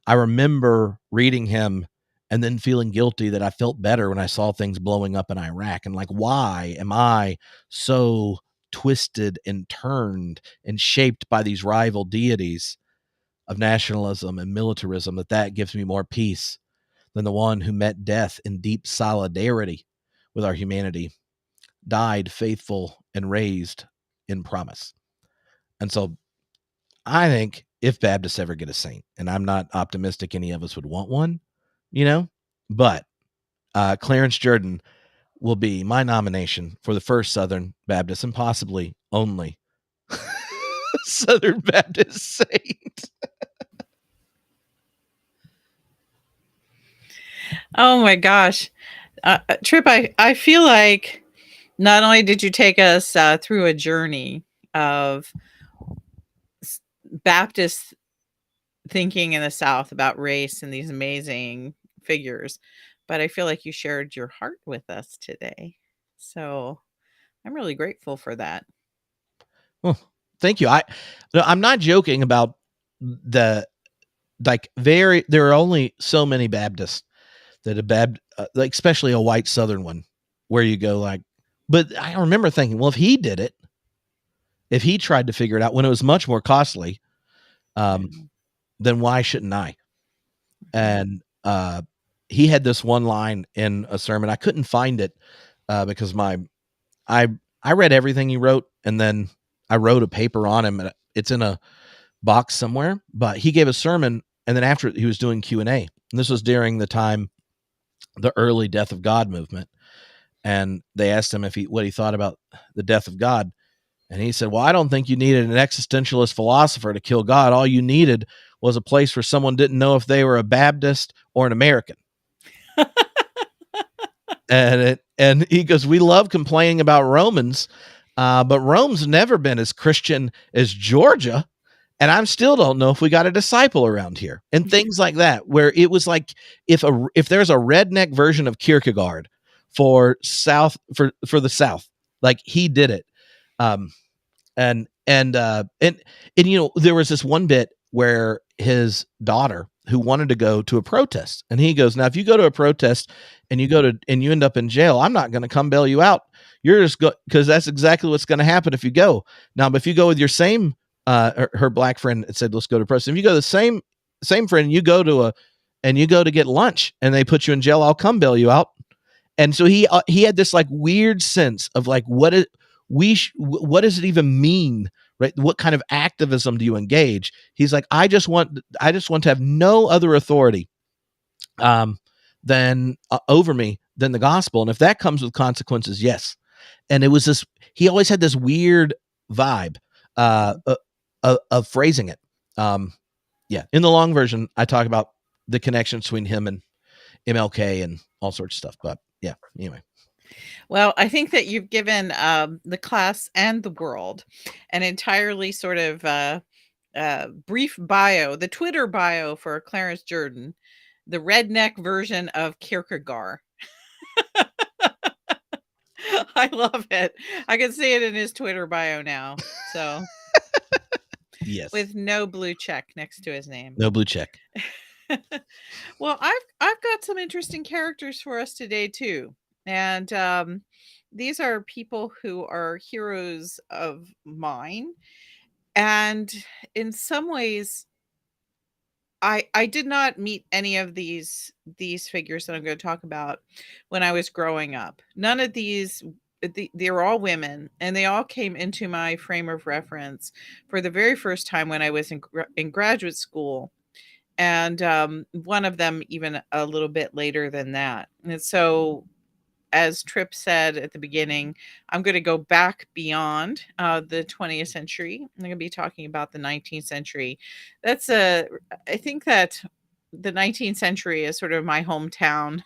I remember reading him and then feeling guilty that I felt better when I saw things blowing up in Iraq. And like, why am I so twisted and turned and shaped by these rival deities of nationalism and militarism that gives me more peace than the one who met death in deep solidarity with our humanity, died faithful and raised in promise? And so I think if Baptists ever get a saint, and I'm not optimistic any of us would want one, but Clarence Jordan will be my nomination for the first Southern Baptist and possibly only Southern Baptist saint. Oh my gosh. Tripp, I feel like not only did you take us through a journey of Baptist thinking in the South about race and these amazing figures, but I feel like you shared your heart with us today. So I'm really grateful for that. Well, thank you. I'm not joking about the there are only so many Baptists that like especially a white Southern one, where you go like, but I remember thinking, well, if he did it, if he tried to figure it out when it was much more costly, then why shouldn't I? And he had this one line in a sermon. I couldn't find it because I read everything he wrote, and then I wrote a paper on him. And it's in a box somewhere. But he gave a sermon, and then after he was doing Q&A. And this was during the early Death of God movement. And they asked him what he thought about the death of God. And he said, well, I don't think you needed an existentialist philosopher to kill God. All you needed was a place where someone didn't know if they were a Baptist or an American. And he goes, we love complaining about Romans, but Rome's never been as Christian as Georgia. And I still don't know if we got a disciple around here, and things like that, where it was like, if there's a redneck version of Kierkegaard for the South, like he did it. And there was this one bit where his daughter, who wanted to go to a protest, and he goes, now if you go to a protest and you end up in jail, I'm not going to come bail you out. You're just because that's exactly what's going to happen if you go. Now, but if you go with your same her black friend said, let's go to protest. If you go to the same friend, you go to get lunch and they put you in jail, I'll come bail you out. And so he had this like weird sense of like, what does it even mean, right? What kind of activism do you engage? He's like, I just want to have no other authority than over me than the gospel, and if that comes with consequences, yes. And it was this, he always had this weird vibe of phrasing it. Yeah, in the long version, I talk about the connection between him and MLK and all sorts of stuff. But yeah, anyway. Well, I think that you've given the class and the world an entirely sort of brief bio, the Twitter bio for Clarence Jordan, the redneck version of Kierkegaard. I love it. I can see it in his Twitter bio now. So, Yes, with no blue check next to his name. no blue check. Well, I've got some interesting characters for us today too, and these are people who are heroes of mine, and in some ways, I did not meet any of these figures that I'm going to talk about when I was growing up. None of these. They're all women, and they all came into my frame of reference for the very first time when I was in graduate school, and one of them even a little bit later than that. And so, as Tripp said at the beginning, I'm going to go back beyond the 20th century. I'm going to be talking about the 19th century. I think that the 19th century is sort of my hometown.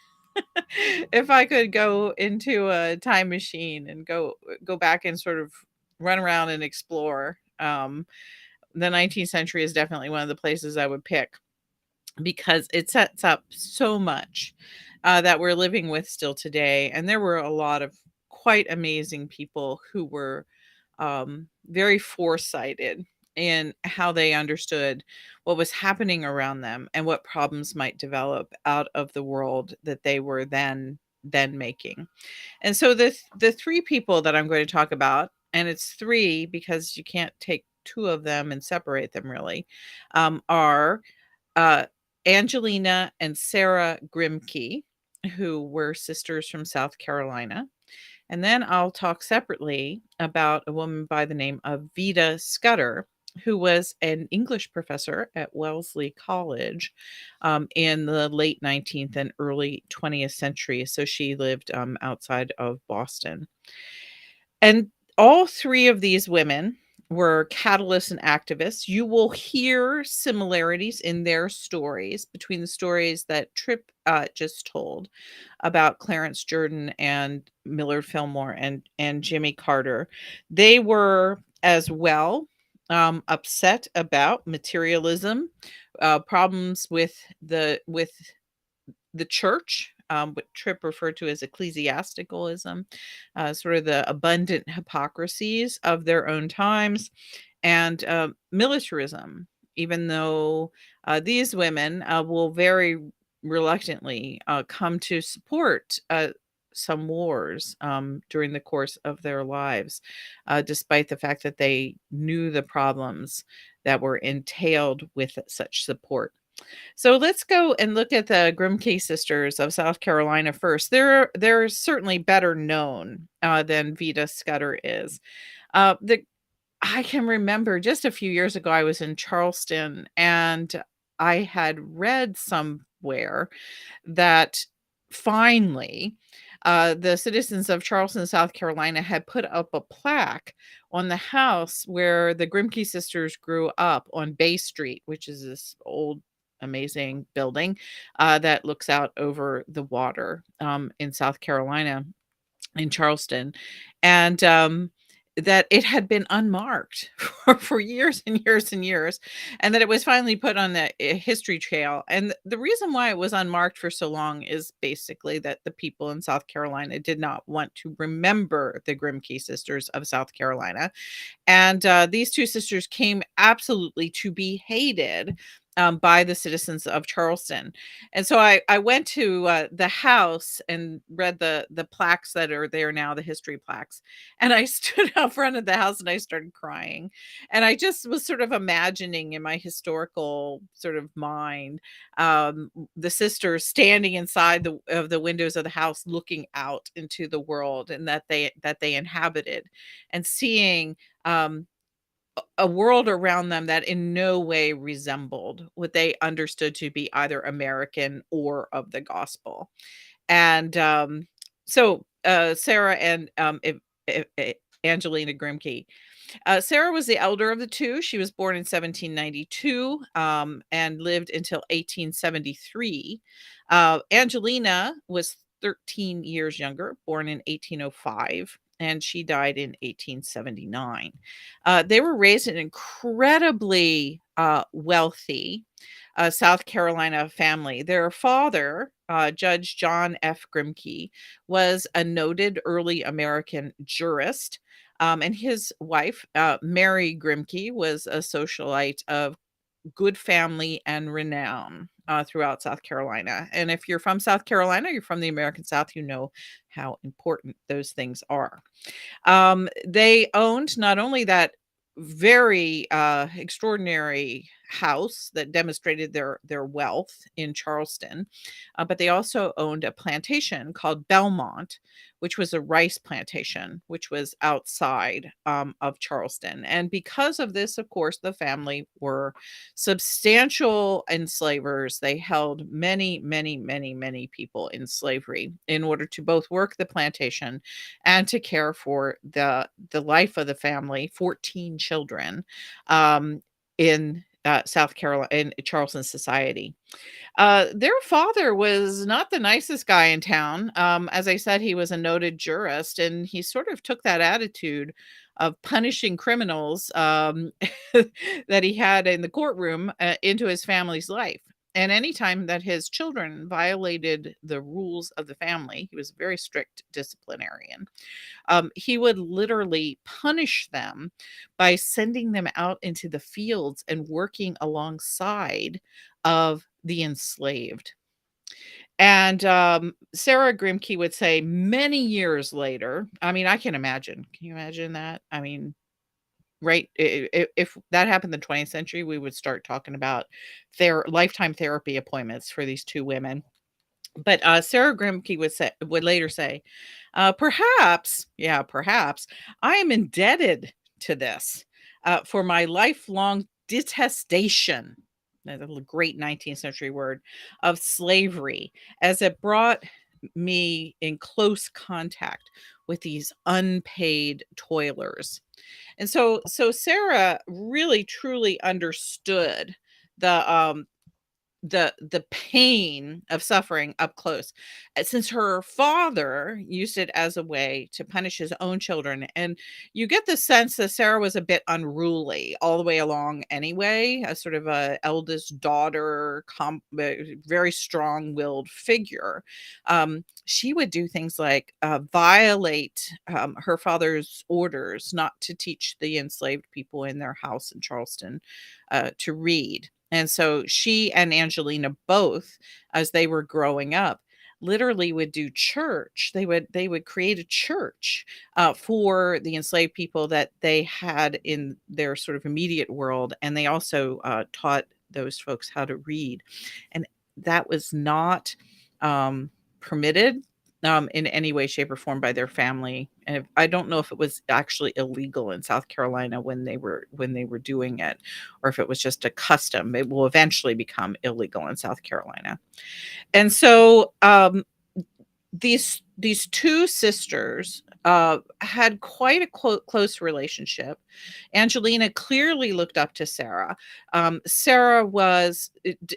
If I could go into a time machine and go back and sort of run around and explore, the 19th century is definitely one of the places I would pick, because it sets up so much that we're living with still today. And there were a lot of quite amazing people who were very foresighted in how they understood what was happening around them and what problems might develop out of the world that they were then making. And so the three people that I'm going to talk about, and it's three because you can't take two of them and separate them really, are uh, Angelina and Sarah Grimke, who were sisters from South Carolina. And then I'll talk separately about a woman by the name of Vida Scudder, who was an English professor at Wellesley College in the late 19th and early 20th century. So she lived outside of Boston. And all three of these women were catalysts and activists. You will hear similarities in their stories between the stories that Tripp just told about Clarence Jordan and Millard Fillmore and Jimmy Carter. They were as well upset about materialism, problems with the church, what Tripp referred to as ecclesiasticalism, sort of the abundant hypocrisies of their own times, and militarism, even though these women will very reluctantly come to support some wars during the course of their lives, despite the fact that they knew the problems that were entailed with such support. So let's go and look at the Grimke sisters of South Carolina first. They're certainly better known than Vida Scudder is. The I can remember just a few years ago I was in Charleston, and I had read somewhere that finally The citizens of Charleston, South Carolina, had put up a plaque on the house where the Grimke sisters grew up on Bay Street, which is this old, amazing building that looks out over the water in South Carolina, in Charleston, and that it had been unmarked for years and years and years, and that it was finally put on the history trail. And the reason why it was unmarked for so long is basically that the people in South Carolina did not want to remember the Grimke sisters of South Carolina, and these two sisters came absolutely to be hated by the citizens of Charleston. And so I went to the house and read the plaques that are there now, the history plaques. And I stood out front of the house and I started crying. And I just was sort of imagining in my historical sort of mind the sisters standing inside of the windows of the house, looking out into the world and that they inhabited, and seeing um, a world around them that in no way resembled what they understood to be either American or of the gospel. And Sarah and Angelina Grimke. Sarah was the elder of the two. She was born in 1792 and lived until 1873. Angelina was 13 years younger, born in 1805, and she died in 1879. They were raised in an incredibly wealthy South Carolina family. Their father, Judge John F. Grimke, was a noted early American jurist. And his wife, Mary Grimke, was a socialite of good family and renown throughout South Carolina. And if you're from South Carolina, you're from the American South, you know how important those things are. They owned not only that very extraordinary house that demonstrated their wealth in Charleston, but they also owned a plantation called Belmont, which was a rice plantation, which was outside of Charleston. And because of this, of course, the family were substantial enslavers. They held many, many, many, many people in slavery in order to both work the plantation and to care for the life of the family, 14 children, in South Carolina, in Charleston society. Their father was not the nicest guy in town. As I said, he was a noted jurist, and he sort of took that attitude of punishing criminals that he had in the courtroom into his family's life. And anytime that his children violated the rules of the family, he was a very strict disciplinarian. He would literally punish them by sending them out into the fields and working alongside of the enslaved. And Sarah Grimke would say many years later, I mean, I can imagine. Can you imagine that? I mean, right? If that happened in the 20th century, we would start talking about their lifetime therapy appointments for these two women. But Sarah Grimke would later say, perhaps, yeah, perhaps I am indebted to this for my lifelong detestation. That's a great 19th century word, of slavery, as it brought me in close contact with these unpaid toilers. And so Sarah really truly understood the the pain of suffering up close, since her father used it as a way to punish his own children. And you get the sense that Sarah was a bit unruly all the way along anyway, a sort of a eldest daughter, very strong-willed figure. She would do things like violate her father's orders not to teach the enslaved people in their house in Charleston to read. And so she and Angelina both, as they were growing up, literally would do church. They would create a church for the enslaved people that they had in their sort of immediate world, and they also taught those folks how to read. And that was not permitted in any way, shape, or form by their family. And I don't know if it was actually illegal in South Carolina when they were doing it, or if it was just a custom. It will eventually become illegal in South Carolina. And so these these two sisters had quite a close relationship. Angelina clearly looked up to Sarah. Sarah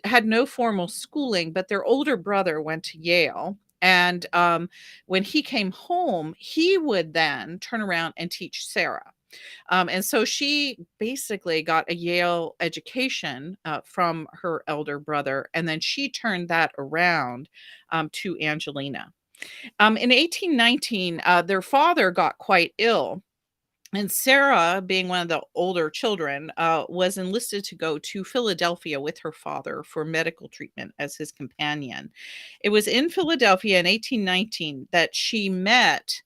had no formal schooling, but their older brother went to Yale. And when he came home, he would then turn around and teach Sarah. And so she basically got a Yale education from her elder brother, and then she turned that around to Angelina. In 1819, their father got quite ill. And Sarah, being one of the older children, was enlisted to go to Philadelphia with her father for medical treatment as his companion. It was in Philadelphia in 1819 that she met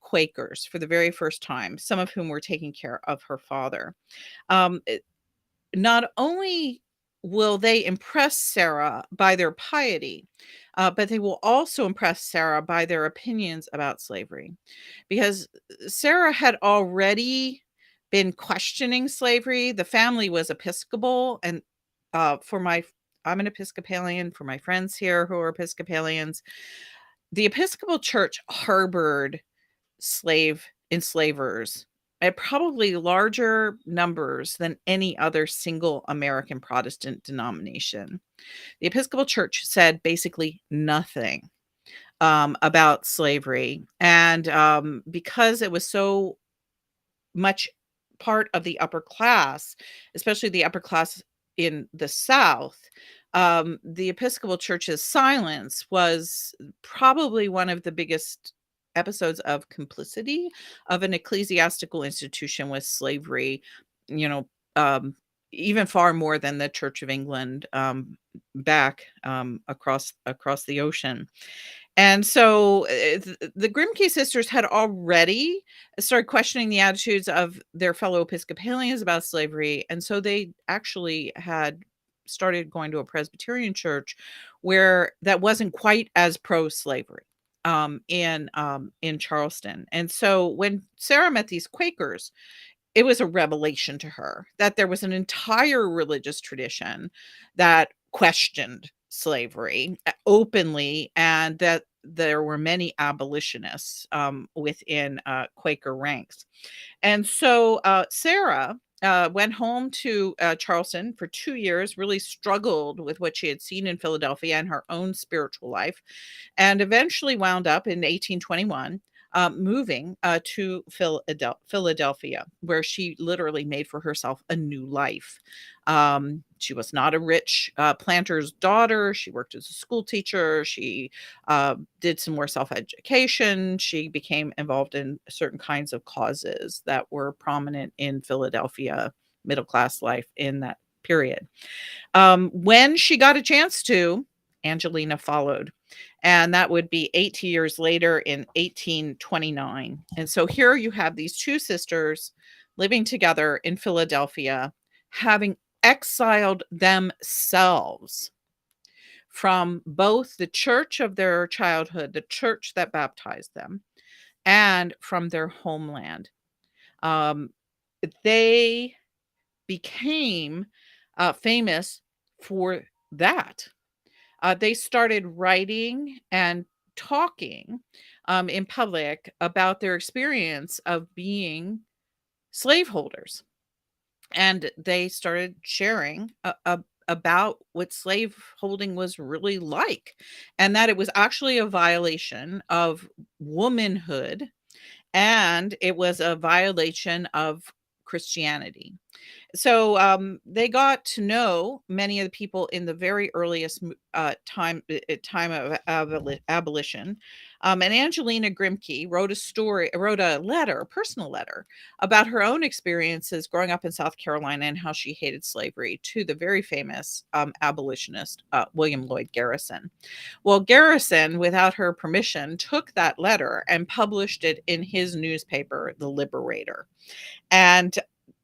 Quakers for the very first time, some of whom were taking care of her father. Um, Not only will they impress Sarah by their piety, but they will also impress Sarah by their opinions about slavery. Because Sarah had already been questioning slavery. The family was Episcopal, and for my I'm an Episcopalian. For my friends here who are Episcopalians, the Episcopal Church harbored slave enslavers at probably larger numbers than any other single American Protestant denomination. The Episcopal Church said basically nothing about slavery. And because it was so much part of the upper class, especially the upper class in the South, the Episcopal Church's silence was probably one of the biggest episodes of complicity of an ecclesiastical institution with slavery, you know, even far more than the Church of England back across the ocean. And so the Grimke sisters had already started questioning the attitudes of their fellow Episcopalians about slavery. And so they actually had started going to a Presbyterian church where that wasn't quite as pro-slavery in Charleston. And so when Sarah met these Quakers, it was a revelation to her that there was an entire religious tradition that questioned slavery openly, and that there were many abolitionists within Quaker ranks. And so Sarah went home to Charleston for 2 years, really struggled with what she had seen in Philadelphia and her own spiritual life, and eventually wound up in 1821 moving to Philadelphia, where she literally made for herself a new life. She was not a rich planter's daughter. She worked as a school teacher. She did some more self education. She became involved in certain kinds of causes that were prominent in Philadelphia middle class life in that period. When she got a chance to, Angelina followed. And that would be 80 years later in 1829. And so here you have these two sisters living together in Philadelphia, having exiled themselves from both the church of their childhood, the church that baptized them, and from their homeland. Um, they became famous for that. They started writing and talking in public about their experience of being slaveholders. And they started sharing about what slaveholding was really like, and that it was actually a violation of womanhood, and it was a violation of Christianity. So they got to know many of the people in the very earliest time of abolition. And Angelina Grimke wrote a letter, a personal letter, about her own experiences growing up in South Carolina and how she hated slavery to the very famous abolitionist William Lloyd Garrison. Well, Garrison, without her permission, took that letter and published it in his newspaper, The Liberator. And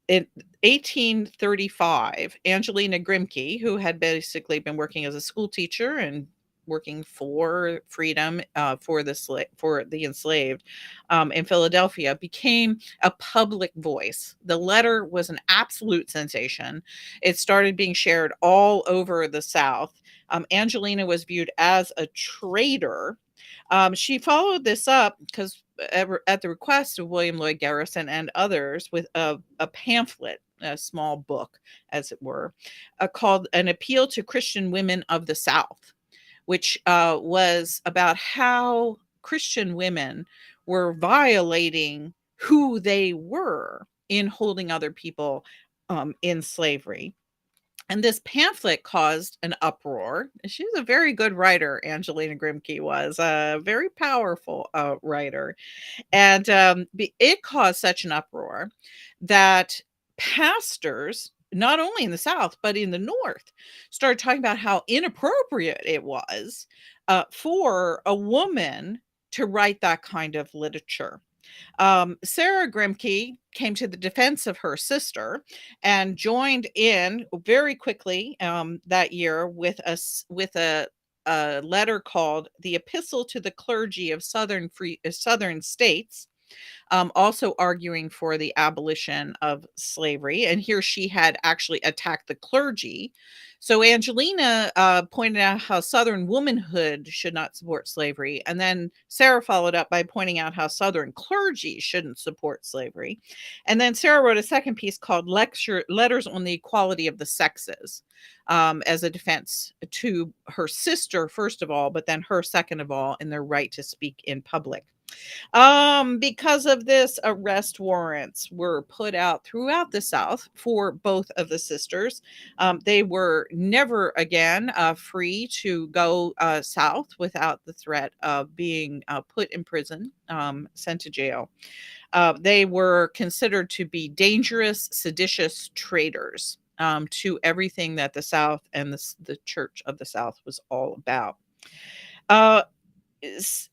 in 1835, Angelina Grimke, who had basically been working as a school teacher and working for freedom for the enslaved in Philadelphia, became a public voice. The letter was an absolute sensation. It started being shared all over the South. Angelina was viewed as a traitor. She followed this up because at the request of William Lloyd Garrison and others with a pamphlet, a small book, as it were, called An Appeal to Christian Women of the South, which was about how Christian women were violating who they were in holding other people in slavery. And this pamphlet caused an uproar. She was a very good writer. Angelina Grimke was a very powerful writer. And it caused such an uproar that pastors, not only in the South, but in the North, started talking about how inappropriate it was for a woman to write that kind of literature. Sarah Grimke came to the defense of her sister and joined in very quickly that year with a letter called the Epistle to the Clergy of Southern States, also arguing for the abolition of slavery. And here she had actually attacked the clergy. So Angelina pointed out how Southern womanhood should not support slavery. And then Sarah followed up by pointing out how Southern clergy shouldn't support slavery. And then Sarah wrote a second piece called Letters on the Equality of the Sexes, as a defense to her sister, first of all, but then her second of all, in their right to speak in public. Because of this, arrest warrants were put out throughout the South for both of the sisters. They were never again free to go south without the threat of being put in prison, sent to jail. They were considered to be dangerous, seditious traitors to everything that the South and the Church of the South was all about. Uh,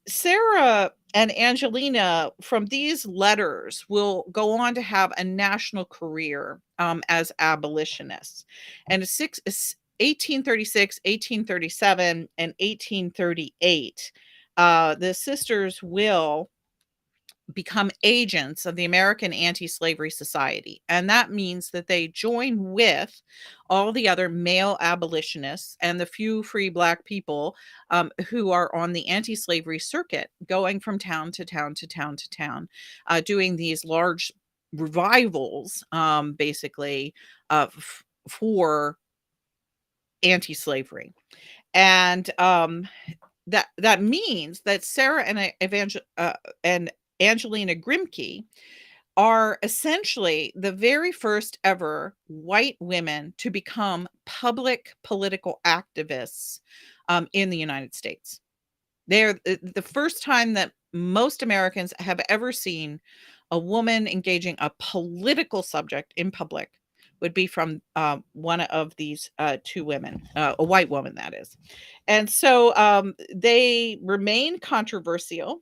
Sarah and Angelina, from these letters, will go on to have a national career as abolitionists. And 1836, 1837, and 1838, the sisters will become agents of the American Anti-Slavery Society. And that means that they join with all the other male abolitionists and the few free Black people who are on the anti-slavery circuit, going from town to town to town to town, doing these large revivals, basically, for anti-slavery. And that means that Sarah and Angelina Grimke are essentially the very first ever white women to become public political activists in the United States. They're the first time that most Americans have ever seen a woman engaging a political subject in public would be from one of these two women, a white woman, that is. And so they remain controversial.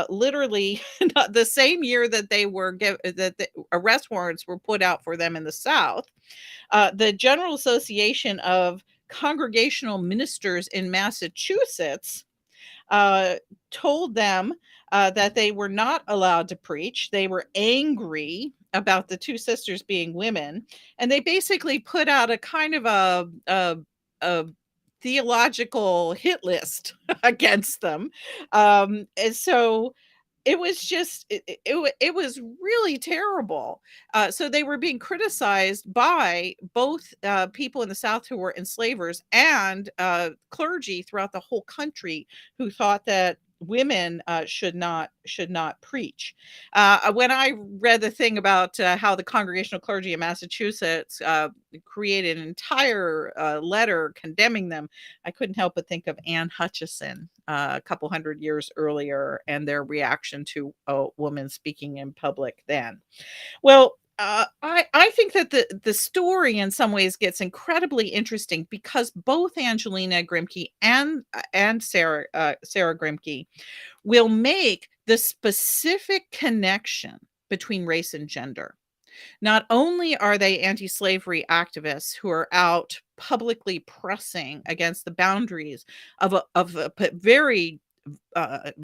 Literally, not the same year that that the arrest warrants were put out for them in the South, the General Association of Congregational Ministers in Massachusetts uh, told them that they were not allowed to preach. They were angry about the two sisters being women, and they basically put out a kind of a theological hit list against them. And so it was just it was really terrible. So they were being criticized by both people in the South who were enslavers and clergy throughout the whole country who thought that women should not preach. When I read the thing about how the Congregational Clergy in Massachusetts created an entire letter condemning them, I couldn't help but think of Anne Hutchison a couple hundred years earlier and their reaction to a woman speaking in public then. Well, I think that the story in some ways gets incredibly interesting because both Angelina Grimke and Sarah Grimke will make the specific connection between race and gender. Not only are they anti-slavery activists who are out publicly pressing against the boundaries of a very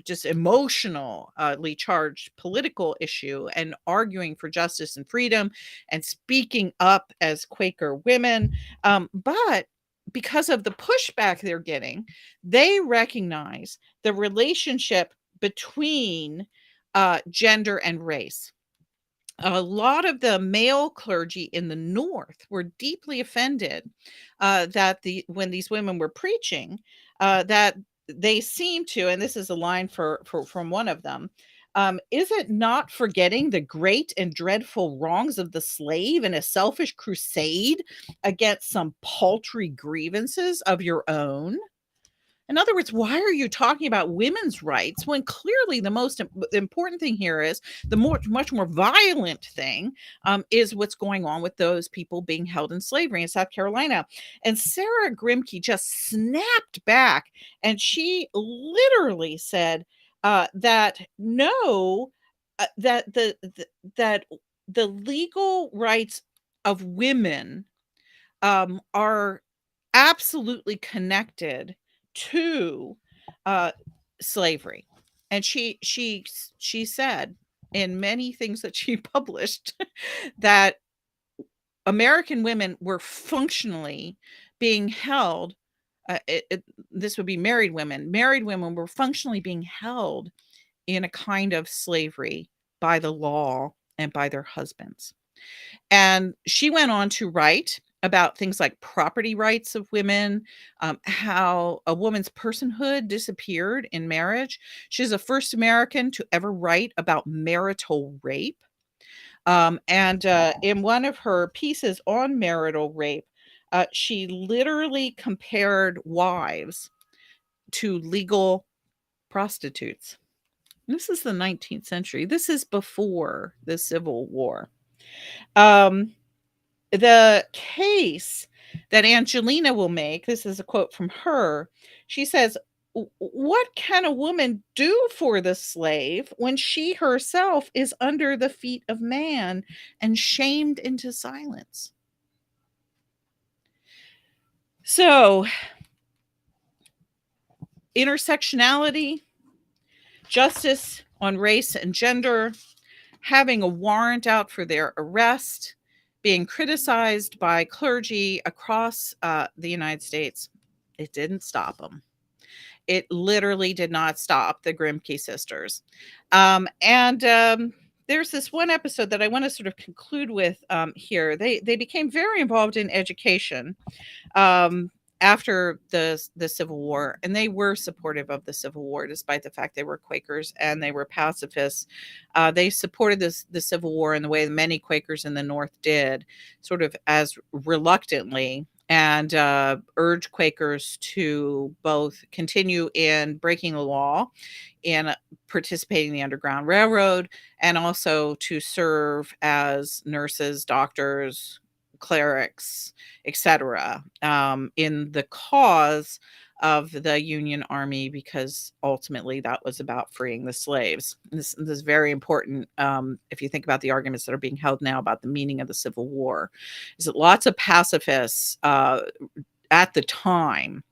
just emotionally charged political issue and arguing for justice and freedom and speaking up as Quaker women, but because of the pushback they're getting, they recognize the relationship between gender and race. A lot of the male clergy in the North were deeply offended that when these women were preaching, that they seem to, and this is a line from one of them. Is it not forgetting the great and dreadful wrongs of the slave in a selfish crusade against some paltry grievances of your own? In other words, why are you talking about women's rights when clearly the most important thing here is much more violent thing is what's going on with those people being held in slavery in South Carolina? And Sarah Grimke just snapped back and she literally said that no, that that the legal rights of women are absolutely connected to uh, slavery. And she said in many things that she published that American women were functionally being held. This would be married women. Married women were functionally being held in a kind of slavery by the law and by their husbands. And she went on to write about things like property rights of women, how a woman's personhood disappeared in marriage. She's the first American to ever write about marital rape. And in one of her pieces on marital rape, she literally compared wives to legal prostitutes. This is the 19th century. This is before the Civil War. Um, the case that Angelina will make, this is a quote from her. She says, what can a woman do for the slave when she herself is under the feet of man and shamed into silence? So, intersectionality, justice on race and gender, having a warrant out for their arrest, being criticized by clergy across the United States. It didn't stop them. It literally did not stop the Grimke sisters. And there's this one episode that I want to sort of conclude with here. They became very involved in education um, after the Civil War, and they were supportive of the Civil War, despite the fact they were Quakers and they were pacifists. They supported the Civil War in the way that many Quakers in the North did, sort of as reluctantly, and urged Quakers to both continue in breaking the law and participating in the Underground Railroad, and also to serve as nurses, doctors, clerics, etc., in the cause of the Union Army, because ultimately that was about freeing the slaves. This is very important if you think about the arguments that are being held now about the meaning of the Civil War. Is that lots of pacifists at the time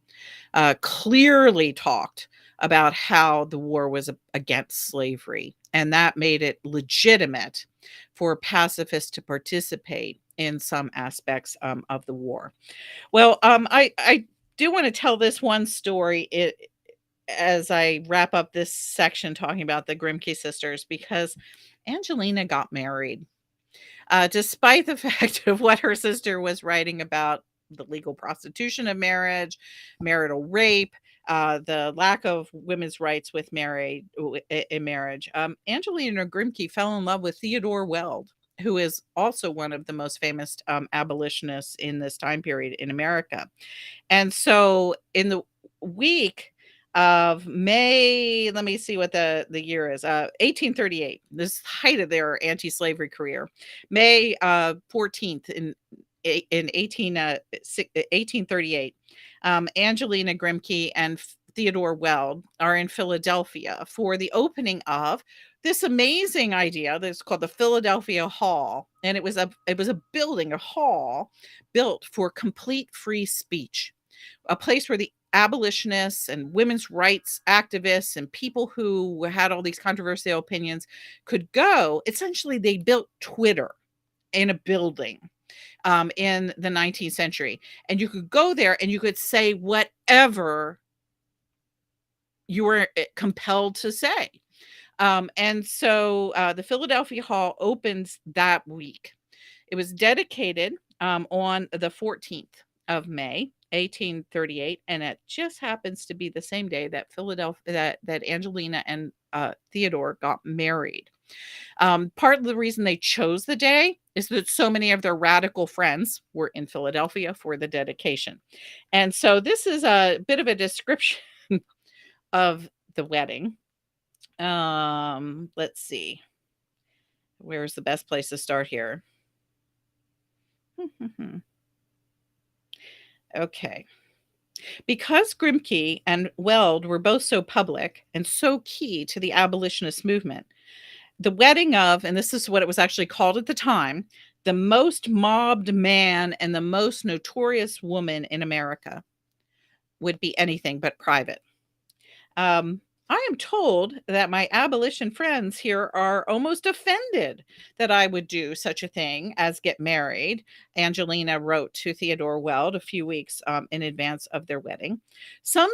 clearly talked about how the war was against slavery, and that made it legitimate for pacifists to participate in some aspects of the war. Well, I do want to tell this one story as I wrap up this section talking about the Grimke sisters, because Angelina got married despite the fact of what her sister was writing about the legal prostitution of marriage, marital rape, the lack of women's rights with in marriage. Angelina Grimke fell in love with Theodore Weld, who is also one of the most famous abolitionists in this time period in America. And so in the week of May, let me see what the year is, 1838, this height of their anti-slavery career, May 14th in 1838, Angelina Grimke and Theodore Weld are in Philadelphia for the opening of this amazing idea that's called the Philadelphia Hall. And it was a building, a hall built for complete free speech, a place where the abolitionists and women's rights activists and people who had all these controversial opinions could go. Essentially, they built Twitter in a building. in the 19th century. And you could go there and you could say whatever you were compelled to say. And so the Philadelphia Hall opens that week. It was dedicated on the 14th of May, 1838, and it just happens to be the same day that that Angelina and Theodore got married. Part of the reason they chose the day is that so many of their radical friends were in Philadelphia for the dedication. And so this is a bit of a description of the wedding. Let's see. Where's the best place to start here? Okay. Because Grimke and Weld were both so public and so key to the abolitionist movement, the wedding of, and this is what it was actually called at the time, the most mobbed man and the most notorious woman in America would be anything but private. I am told that my abolition friends here are almost offended that I would do such a thing as get married. Angelina wrote to Theodore Weld a few weeks in advance of their wedding. Some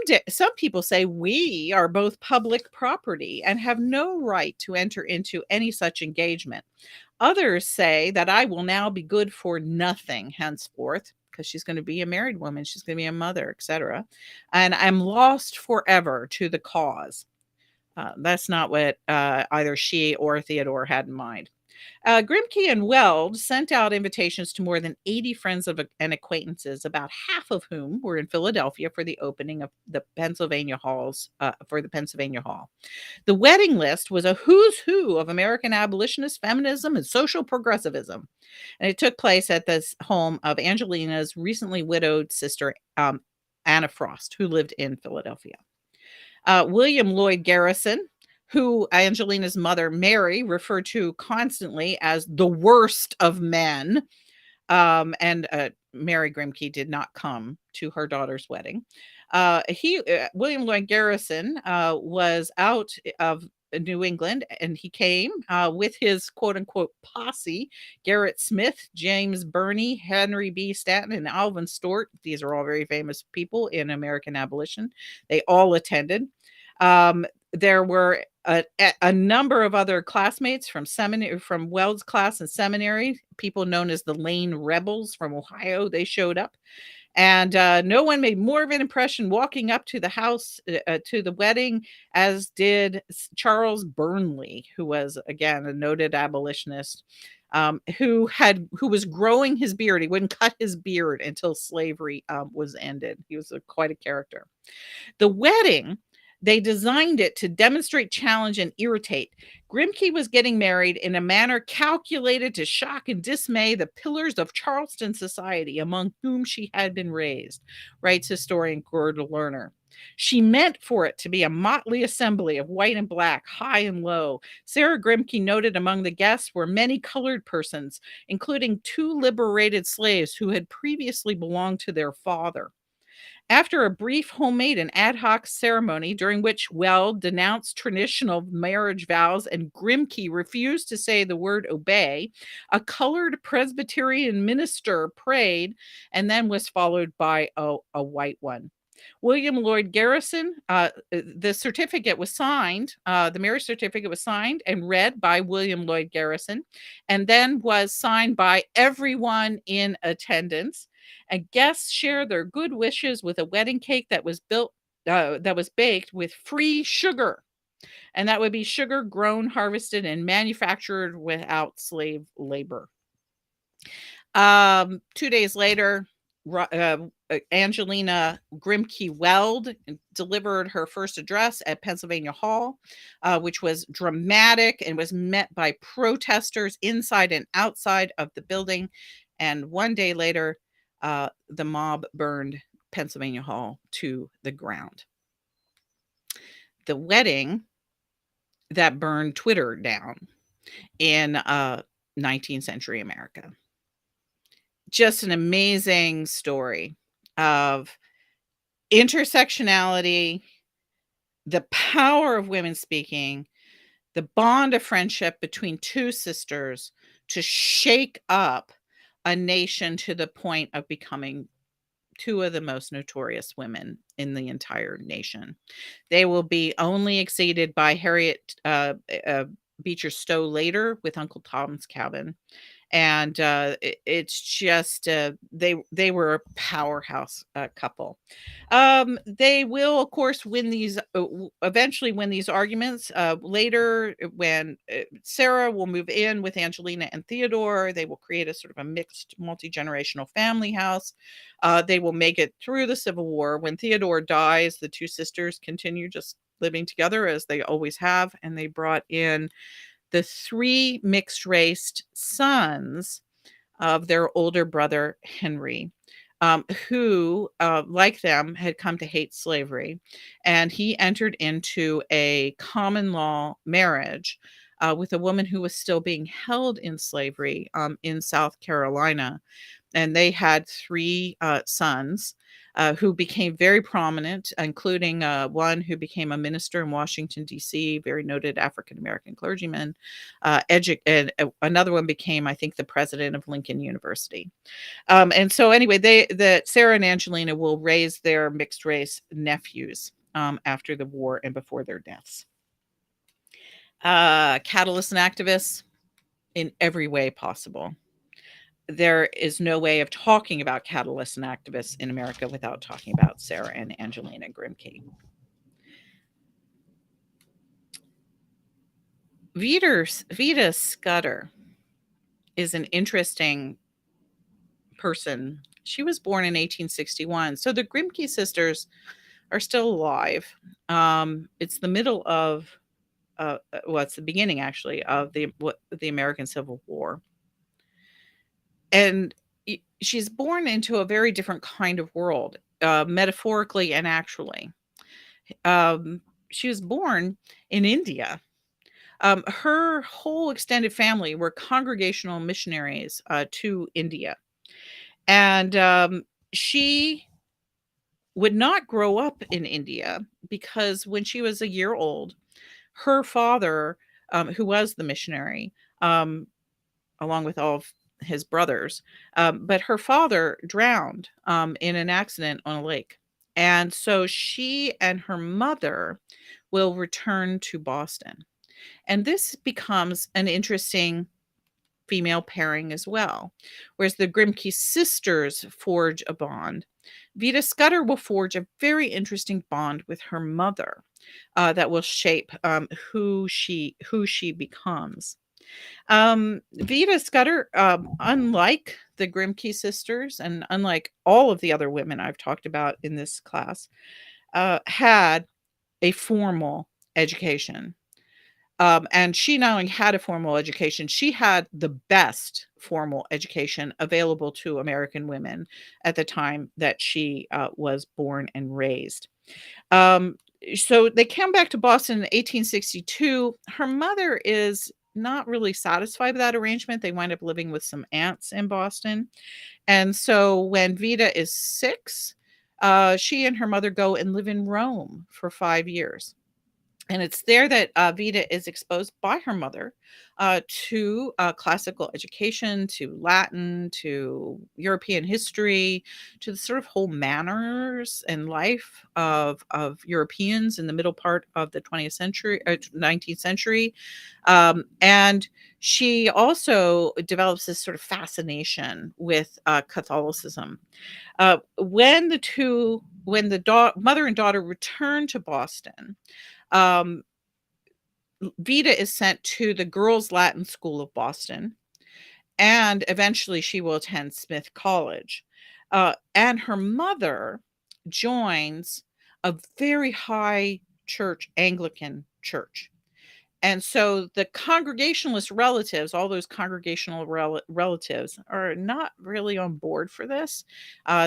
people say we are both public property and have no right to enter into any such engagement. Others say that I will now be good for nothing henceforth, because she's going to be a married woman, she's going to be a mother, etc. And I'm lost forever to the cause. That's not what either she or Theodore had in mind. Grimke and Weld sent out invitations to more than 80 friends and acquaintances, about half of whom were in Philadelphia for the opening of the Pennsylvania Halls, for the Pennsylvania Hall. The wedding list was a who's who of American abolitionist feminism and social progressivism. And it took place at this home of Angelina's recently widowed sister, Anna Frost, who lived in Philadelphia. William Lloyd Garrison, who Angelina's mother, Mary, referred to constantly as the worst of men. And Mary Grimke did not come to her daughter's wedding. William Lloyd Garrison was out of New England, and he came with his quote unquote posse: Garrett Smith, James Burney, Henry B. Stanton, and Alvin Stewart. These are all very famous people in American abolition. They all attended. There were a number of other classmates from seminary, from Weld's class and seminary, people known as the Lane Rebels from Ohio. They showed up. And no one made more of an impression walking up to the house, to the wedding, as did Charles Burnley, who was, again, a noted abolitionist, who was growing his beard. He wouldn't cut his beard until slavery was ended. He was quite a character. The wedding, they designed it to demonstrate, challenge, and irritate. Grimke was getting married in a manner calculated to shock and dismay the pillars of Charleston society, among whom she had been raised, writes historian Gordon Lerner. She meant for it to be a motley assembly of white and black, high and low. Sarah Grimke noted among the guests were many colored persons, including 2 liberated slaves who had previously belonged to their father. After a brief homemade and ad hoc ceremony during which Weld denounced traditional marriage vows and Grimke refused to say the word obey, a colored Presbyterian minister prayed and then was followed by a white one. William Lloyd Garrison, the certificate was signed, the marriage certificate was signed and read by William Lloyd Garrison, and then was signed by everyone in attendance. And guests shared their good wishes with a wedding cake that was baked with free sugar. And that would be sugar grown, harvested, and manufactured without slave labor. 2 days later, Angelina Grimke Weld delivered her first address at Pennsylvania Hall, which was dramatic and was met by protesters inside and outside of the building. And 1 day later, the mob burned Pennsylvania Hall to the ground. The wedding that burned Twitter down in 19th century America. Just an amazing story of intersectionality, the power of women speaking, the bond of friendship between 2 sisters to shake up a nation to the point of becoming two of the most notorious women in the entire nation. They will be only exceeded by Harriet Beecher Stowe later with Uncle Tom's Cabin, and it's just they were a powerhouse couple. They will, of course, win these eventually win these arguments later when Sarah will move in with Angelina and Theodore. They will create a sort of a mixed multi-generational family house. They will make it through the Civil War. When Theodore dies, the two sisters continue just living together as they always have, and they brought in the three mixed raced sons of their older brother Henry, who, like them, had come to hate slavery. And he entered into a common law marriage with a woman who was still being held in slavery in South Carolina. And they had three sons who became very prominent, including one who became a minister in Washington, D.C., very noted African American clergyman. And another one became, I think, the president of Lincoln University. And so, anyway, Sarah and Angelina will raise their mixed race nephews after the war and before their deaths. Catalysts and activists in every way possible. There is no way of talking about catalysts and activists in America without talking about Sarah and Angelina Grimke. Vita Scudder is an interesting person. She was born in 1861. So the Grimke sisters are still alive. It's the middle of, it's the beginning actually of the American Civil War. And she's born into a very different kind of world, metaphorically and actually. She was born in India. Her whole extended family were congregational missionaries to India. And she would not grow up in India because when she was a year old, her father, who was the missionary, along with all of his brothers, but her father drowned in an accident on a lake. And so she and her mother will return to Boston. And this becomes an interesting female pairing as well. Whereas the Grimke sisters forge a bond, Vita Scudder will forge a very interesting bond with her mother that will shape who she becomes. Vita Scudder, unlike the Grimke sisters and unlike all of the other women I've talked about in this class, had a formal education. And she not only had a formal education, she had the best formal education available to American women at the time that she was born and raised. So they came back to Boston in 1862. Her mother is not really satisfied with that arrangement. They wind up living with some aunts in Boston. And so when Vita is 6, she and her mother go and live in Rome for 5 years. And it's there that Vita is exposed by her mother to classical education, to Latin, to European history, to the sort of whole manners and life of Europeans in the middle part of the 20th century, 19th century. And she also develops this sort of fascination with Catholicism. When the mother and daughter return to Boston, um, Vita is sent to the Girls' Latin School of Boston, and eventually she will attend Smith College. And her mother joins a very high church, Anglican church. And so the Congregationalist relatives, all those congregational relatives, are not really on board for this.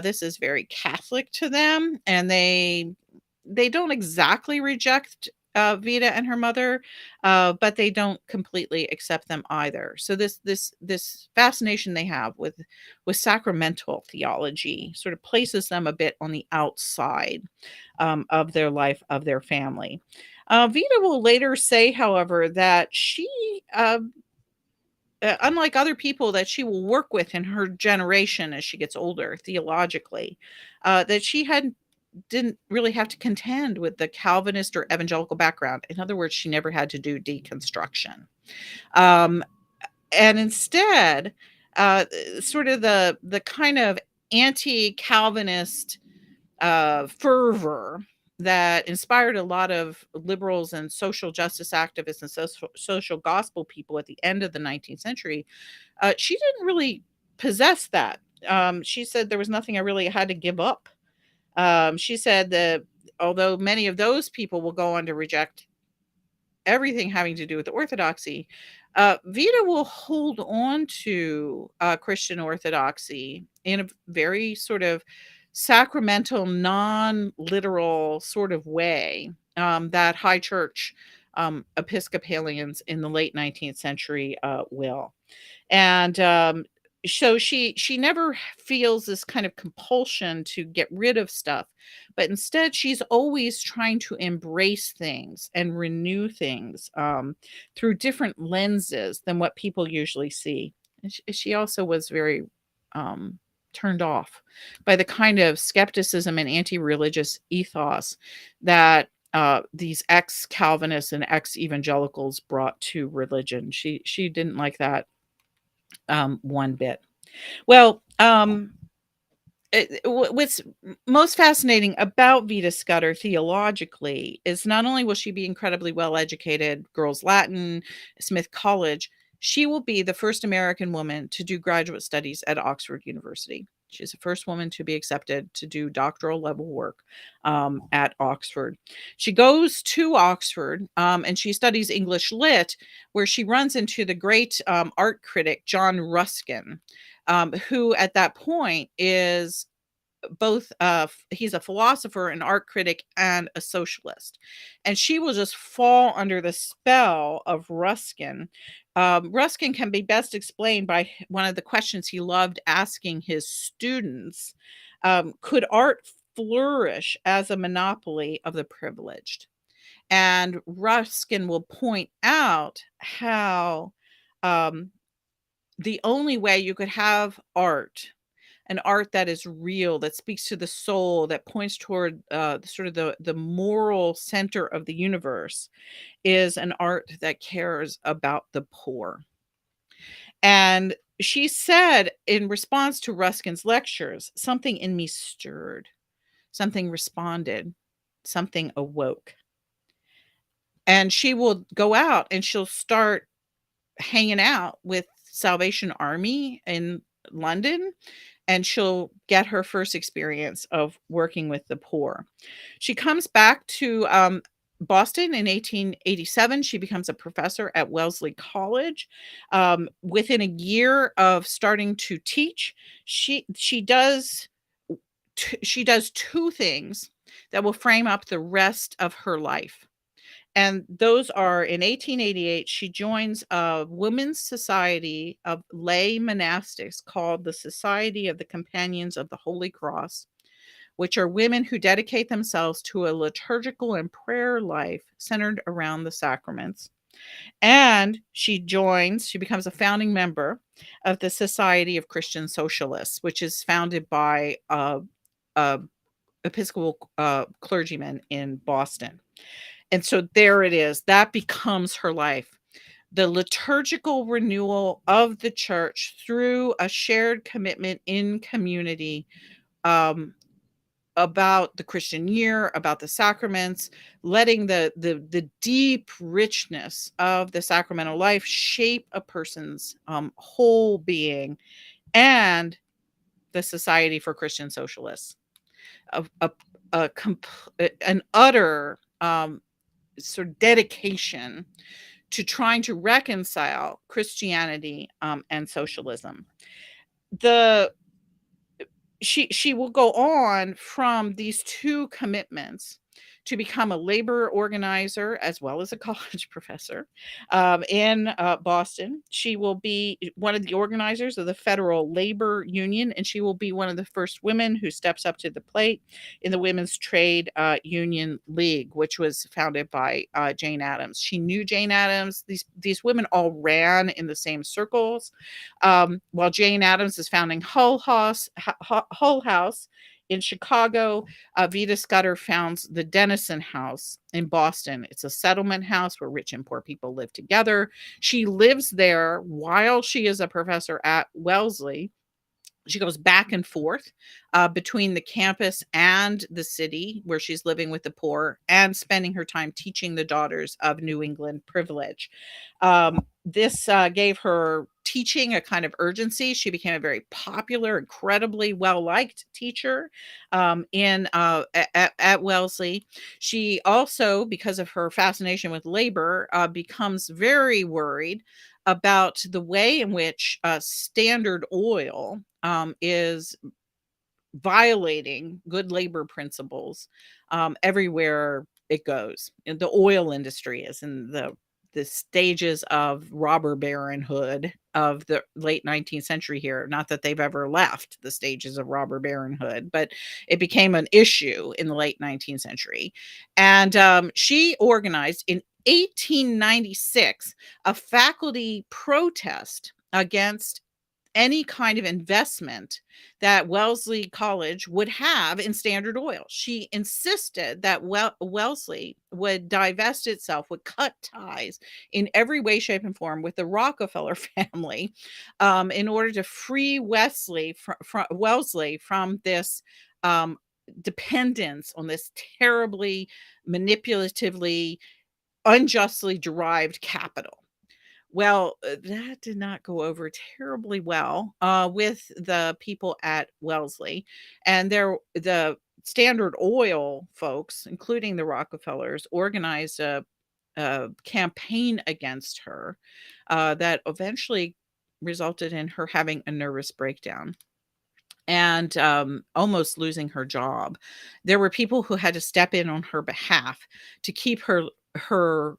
This is very Catholic to them, and they don't exactly reject Vita and her mother, but they don't completely accept them either. So this fascination they have with sacramental theology sort of places them a bit on the outside of their life, of their family. Vita will later say, however, that she unlike other people that she will work with in her generation as she gets older theologically, that she didn't really have to contend with the Calvinist or evangelical background. In other words, she never had to do deconstruction. Um, and instead, sort of the kind of anti-Calvinist fervor that inspired a lot of liberals and social justice activists and social gospel people at the end of the 19th century, she didn't really possess that. She said there was nothing I really had to give up. She said that although many of those people will go on to reject everything having to do with the orthodoxy, Vita will hold on to Christian orthodoxy in a very sort of sacramental, non-literal sort of way that high church Episcopalians in the late 19th century will. And so she never feels this kind of compulsion to get rid of stuff, but instead she's always trying to embrace things and renew things through different lenses than what people usually see. And she also was very um, turned off by the kind of skepticism and anti-religious ethos that these ex-Calvinists and ex-evangelicals brought to religion. She didn't like that one bit. Well, what's most fascinating about Vita Scudder theologically is not only will she be incredibly well educated, girls Latin, Smith College, she will be the first American woman to do graduate studies at Oxford University. She's the first woman to be accepted to do doctoral level work at Oxford. She goes to Oxford and she studies English Lit, where she runs into the great art critic John Ruskin, who at that point is both he's a philosopher, an art critic, and a socialist, and she will just fall under the spell of Ruskin. Ruskin can be best explained by one of the questions he loved asking his students: could art flourish as a monopoly of the privileged? And Ruskin will point out how um, the only way you could have art, an art that is real, that speaks to the soul, that points toward sort of the moral center of the universe, is an art that cares about the poor. And she said in response to Ruskin's lectures, something in me stirred, something responded, something awoke. And she will go out and she'll start hanging out with Salvation Army in London, and she'll get her first experience of working with the poor. She comes back to Boston in 1887. She becomes a professor at Wellesley College. Within a year of starting to teach, she does two things that will frame up the rest of her life. And those are in 1888, she joins a women's society of lay monastics called the Society of the Companions of the Holy Cross, which are women who dedicate themselves to a liturgical and prayer life centered around the sacraments. And she becomes a founding member of the Society of Christian Socialists, which is founded by a Episcopal clergyman in Boston. And so there it is. That becomes her life. The liturgical renewal of the church through a shared commitment in community um, about the Christian year, about the sacraments, letting the deep richness of the sacramental life shape a person's whole being, and the Society for Christian Socialists, a, a, an utter sort of dedication to trying to reconcile Christianity and socialism. The she will go on from these two commitments to become a labor organizer as well as a college professor in Boston. She will be one of the organizers of the Federal Labor Union, and she will be one of the first women who steps up to the plate in the Women's Trade Union League, which was founded by Jane Addams. She knew Jane Addams. These women all ran in the same circles. While Jane Addams is founding Hull House in Chicago, Vita Scudder founds the Dennison House in Boston. It's a settlement house where rich and poor people live together. She lives there while she is a professor at Wellesley. She goes back and forth between the campus and the city where she's living with the poor and spending her time teaching the daughters of New England privilege. This gave her teaching a kind of urgency. She became a very popular, incredibly well-liked teacher at Wellesley. She also, because of her fascination with labor, becomes very worried about the way in which Standard Oil is violating good labor principles everywhere it goes. And the oil industry is in the stages of robber baronhood of the late 19th century here. Not that they've ever left the stages of robber baronhood, but it became an issue in the late 19th century. And she organized in 1896 a faculty protest against any kind of investment that Wellesley College would have in Standard Oil. She insisted that Wellesley would divest itself, would cut ties in every way, shape, and form with the Rockefeller family in order to free Wellesley from this dependence on this terribly manipulatively, unjustly derived capital. Well, that did not go over terribly well with the people at Wellesley, and the Standard Oil folks, including the Rockefellers, organized a campaign against her that eventually resulted in her having a nervous breakdown and almost losing her job. There were people who had to step in on her behalf to keep her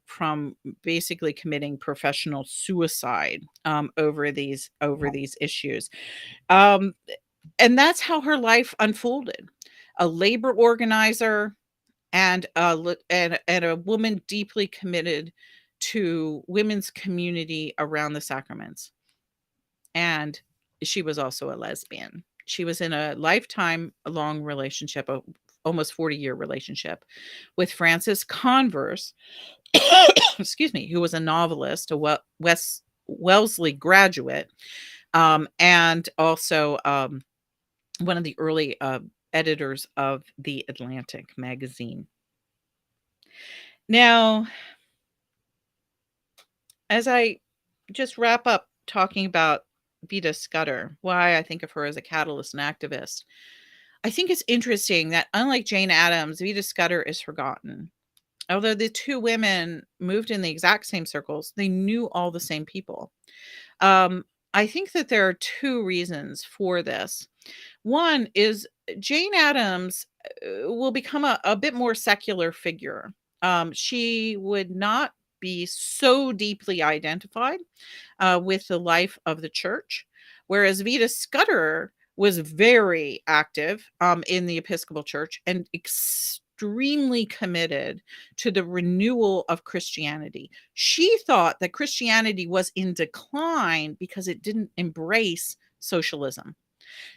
from basically committing professional suicide over these issues. Um, and that's how her life unfolded. A labor organizer and and a woman deeply committed to women's community around the sacraments. And she was also a lesbian. She was in a lifetime long relationship, a almost 40-year relationship with Francis Converse, excuse me, who was a novelist, a Wellesley graduate, and also one of the early editors of the Atlantic magazine. Now, as I just wrap up talking about Vita Scudder, why I think of her as a catalyst and activist, I think it's interesting that unlike Jane Addams, Vita Scudder is forgotten. Although the two women moved in the exact same circles, they knew all the same people. Um, I think that there are two reasons for this. One is Jane Addams will become a bit more secular figure. She would not be so deeply identified with the life of the church, whereas Vita Scudder was very active in the Episcopal Church and extremely committed to the renewal of Christianity. She thought that Christianity was in decline because it didn't embrace socialism.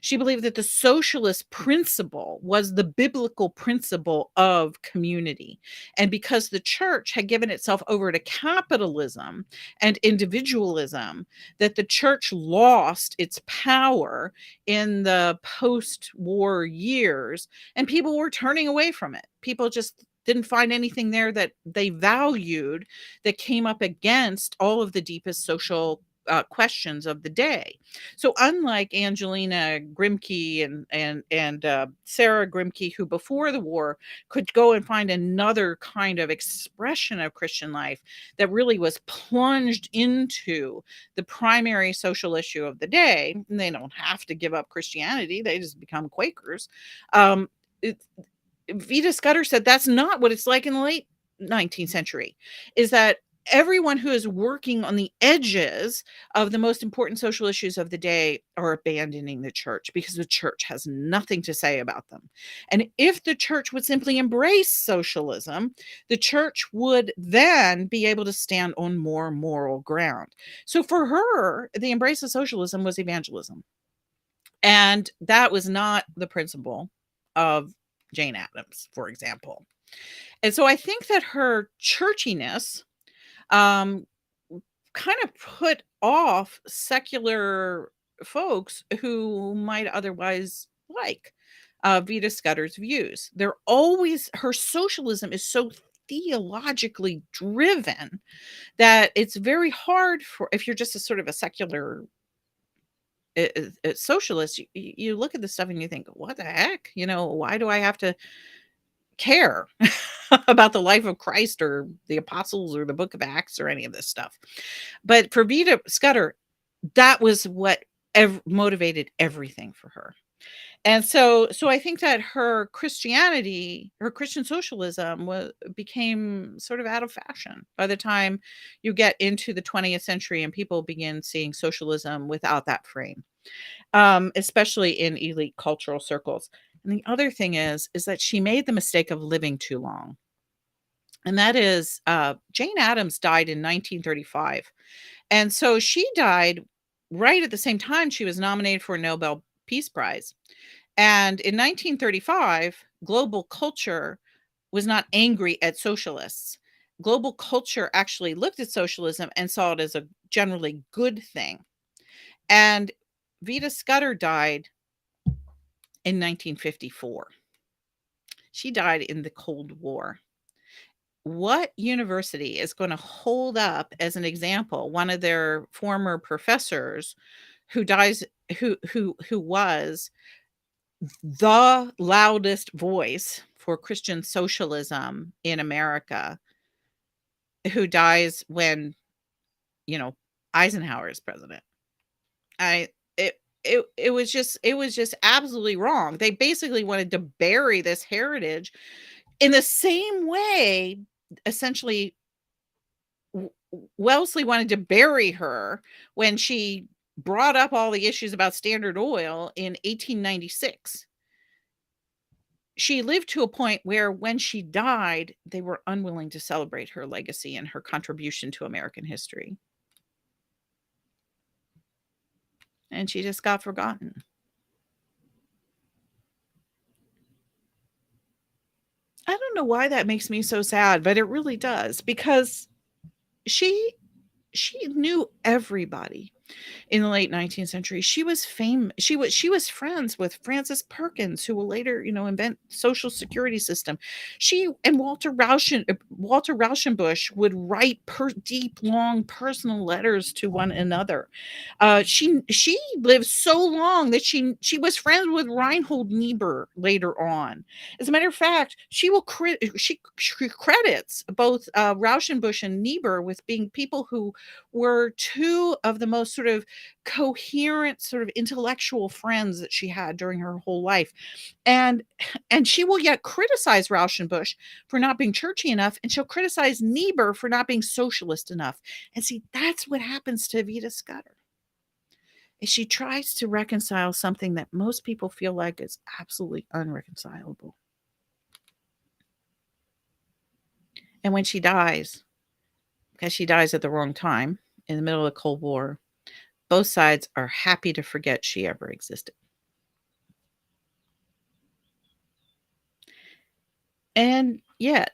She believed that the socialist principle was the biblical principle of community. And because the church had given itself over to capitalism and individualism, that the church lost its power in the post war years, and people were turning away from it. People just didn't find anything there that they valued that came up against all of the deepest social questions of the day. So unlike Angelina Grimke and Sarah Grimke, who before the war could go and find another kind of expression of Christian life that really was plunged into the primary social issue of the day, and they don't have to give up Christianity; they just become Quakers. Um, it, Vita Scudder said that's not what it's like in the late 19th century, is that everyone who is working on the edges of the most important social issues of the day are abandoning the church because the church has nothing to say about them. And if the church would simply embrace socialism, the church would then be able to stand on more moral ground. So for her, the embrace of socialism was evangelism. And that was not the principle of Jane Addams, for example. And so I think that her churchiness um, kind of put off secular folks who might otherwise like Vita Scudder's views. They're always, her socialism is so theologically driven that it's very hard for, if you're just a sort of a secular socialist, you look at this stuff and you think, what the heck? Why do I have to care about the life of Christ or the apostles or the book of Acts or any of this stuff? But for Vita Scudder, that was what motivated everything for her. And so I think that her Christianity, her Christian socialism became sort of out of fashion by the time you get into the 20th century and people begin seeing socialism without that frame, especially in elite cultural circles. And the other thing is that she made the mistake of living too long. And that is, Jane Addams died in 1935. And so she died right at the same time she was nominated for a Nobel Peace Prize. And in 1935, global culture was not angry at socialists. Global culture actually looked at socialism and saw it as a generally good thing. And Vita Scudder died in 1954. She died in the Cold War. What university is going to hold up as an example one of their former professors who dies, who was the loudest voice for Christian socialism in America, who dies when, Eisenhower is president? I it was just absolutely wrong. They basically wanted to bury this heritage in the same way, essentially, Wellesley wanted to bury her when she brought up all the issues about Standard Oil in 1896. She lived to a point where when she died, they were unwilling to celebrate her legacy and her contribution to American history. And she just got forgotten. I don't know why that makes me so sad, but it really does, because she knew everybody. In the late 19th century, she was famous. She was friends with Francis Perkins, who will later, invent social security system. She and Walter Rauschenbusch would write deep, long personal letters to one another. She lived so long that she was friends with Reinhold Niebuhr later on. As a matter of fact, she credits both Rauschenbusch and Niebuhr with being people who were two of the most sort of coherent, sort of intellectual friends that she had during her whole life. And she will yet criticize Rauschenbusch for not being churchy enough, and she'll criticize Niebuhr for not being socialist enough. And see, that's what happens to Vita Scudder. Is she tries to reconcile something that most people feel like is absolutely unreconcilable. And when she dies, because she dies at the wrong time, in the middle of the Cold War, both sides are happy to forget she ever existed. And yet,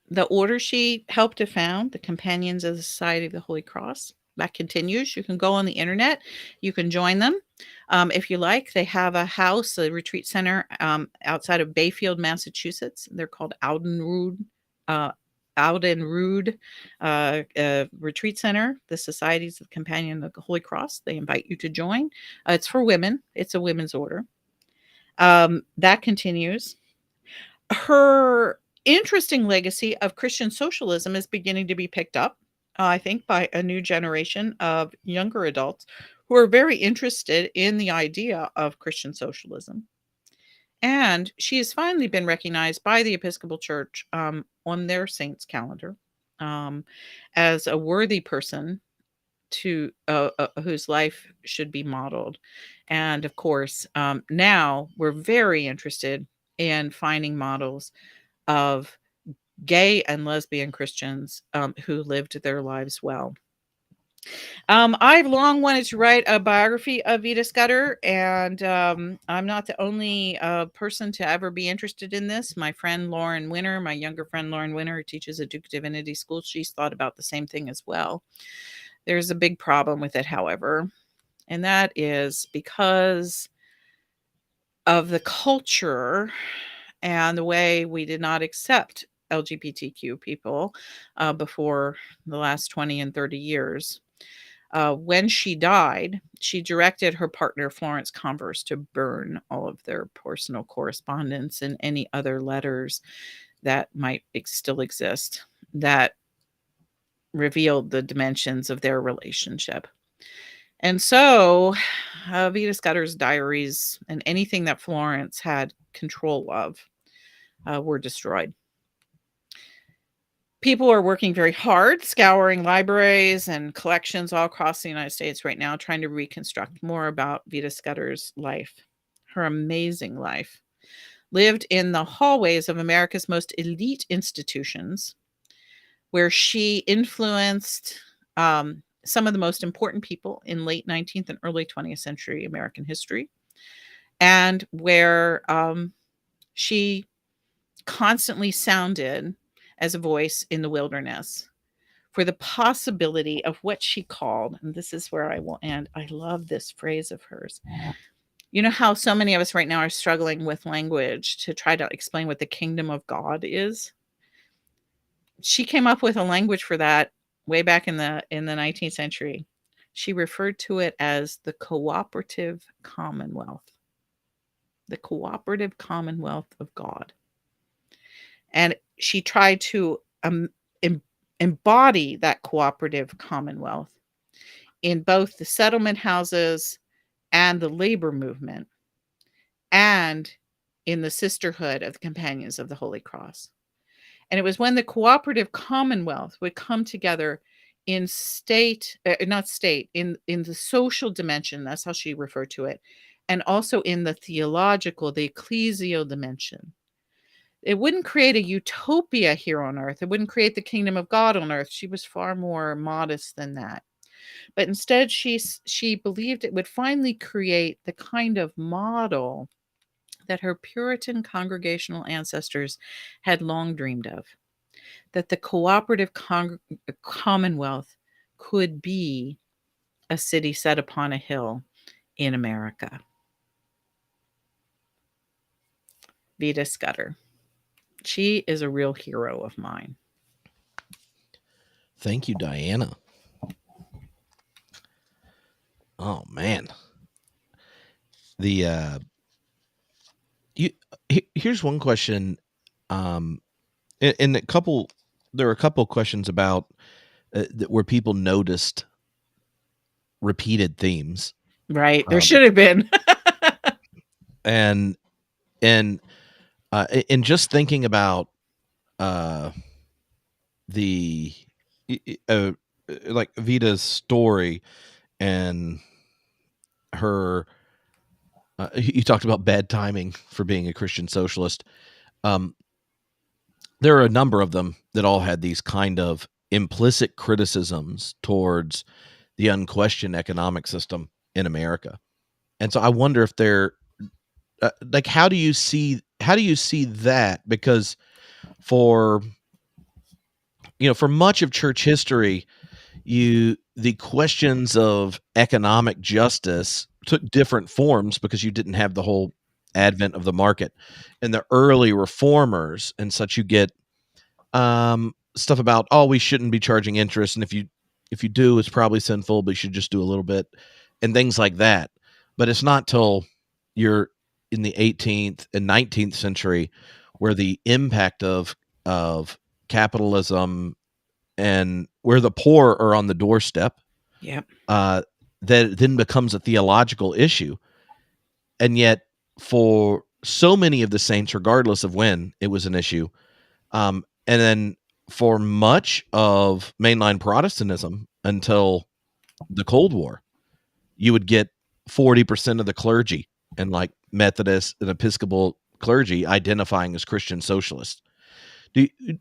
the order she helped to found, the Companions of the Society of the Holy Cross, that continues. You can go on the internet. You can join them if you like. They have a house, a retreat center outside of Bayfield, Massachusetts. They're called Audenrude Retreat Center, the Societies of the Companion of the Holy Cross. They invite you to join. It's for women. It's a women's order. That continues. Her interesting legacy of Christian socialism is beginning to be picked up, I think, by a new generation of younger adults who are very interested in the idea of Christian socialism. And she has finally been recognized by the Episcopal Church on their saints calendar um, as a worthy person to whose life should be modeled. And of course, now we're very interested in finding models of gay and lesbian Christians who lived their lives well. I've long wanted to write a biography of Vita Scudder, and I'm not the only person to ever be interested in this. My friend Lauren Winter, my younger friend Lauren Winter, who teaches at Duke Divinity School, she's thought about the same thing as well. There's a big problem with it, however, and that is because of the culture and the way we did not accept LGBTQ people before the last 20 and 30 years. When she died, she directed her partner, Florence Converse, to burn all of their personal correspondence and any other letters that might still exist that revealed the dimensions of their relationship. And so, Vita Scudder's diaries and anything that Florence had control of were destroyed. People are working very hard, scouring libraries and collections all across the United States right now, trying to reconstruct more about Vita Scudder's life, her amazing life. Lived in the hallways of America's most elite institutions, where she influenced some of the most important people in late 19th and early 20th century American history, and where she constantly sounded as a voice in the wilderness for the possibility of what she called, and this is where I will end. I love this phrase of hers. You know how so many of us right now are struggling with language to try to explain what the kingdom of God is? She came up with a language for that way back in the 19th century. She referred to it as the cooperative commonwealth. The cooperative commonwealth of God. And she tried to embody that cooperative commonwealth in both the settlement houses and the labor movement, and in the sisterhood of the Companions of the Holy Cross. And it was when the cooperative commonwealth would come together in not state, in the social dimension, that's how she referred to it, and also in the theological, the ecclesial dimension. It wouldn't create a utopia here on earth. It wouldn't create the kingdom of God on earth. She was far more modest than that. But instead, she believed it would finally create the kind of model that her Puritan congregational ancestors had long dreamed of, that the cooperative commonwealth could be a city set upon a hill in America. Vita Scudder. She is a real hero of mine. Thank you, Diana. Oh man. The here's one question. In a couple, there are a couple questions about where people noticed repeated themes, Right. There should have been. and and in just thinking about the like Vita's story and her. You talked about bad timing for being a Christian socialist. There are a number of them that all had these kind of implicit criticisms towards the unquestioned economic system in America. And so I wonder if they're like, how do you see that? Because for for much of church history, the questions of economic justice took different forms because you didn't have the whole advent of the market. And the early reformers and such, you get stuff about, oh, we shouldn't be charging interest, and if you do, it's probably sinful, but you should just do a little bit, and things like that. But it's not till you're in the 18th and 19th century where the impact of capitalism and where the poor are on the doorstep, Yep. That then becomes a theological issue. And yet for so many of the saints, regardless of when it was an issue. And then for much of mainline Protestantism until the Cold War, you would get 40% of the clergy and like Methodist and Episcopal clergy identifying as Christian socialists. Do you,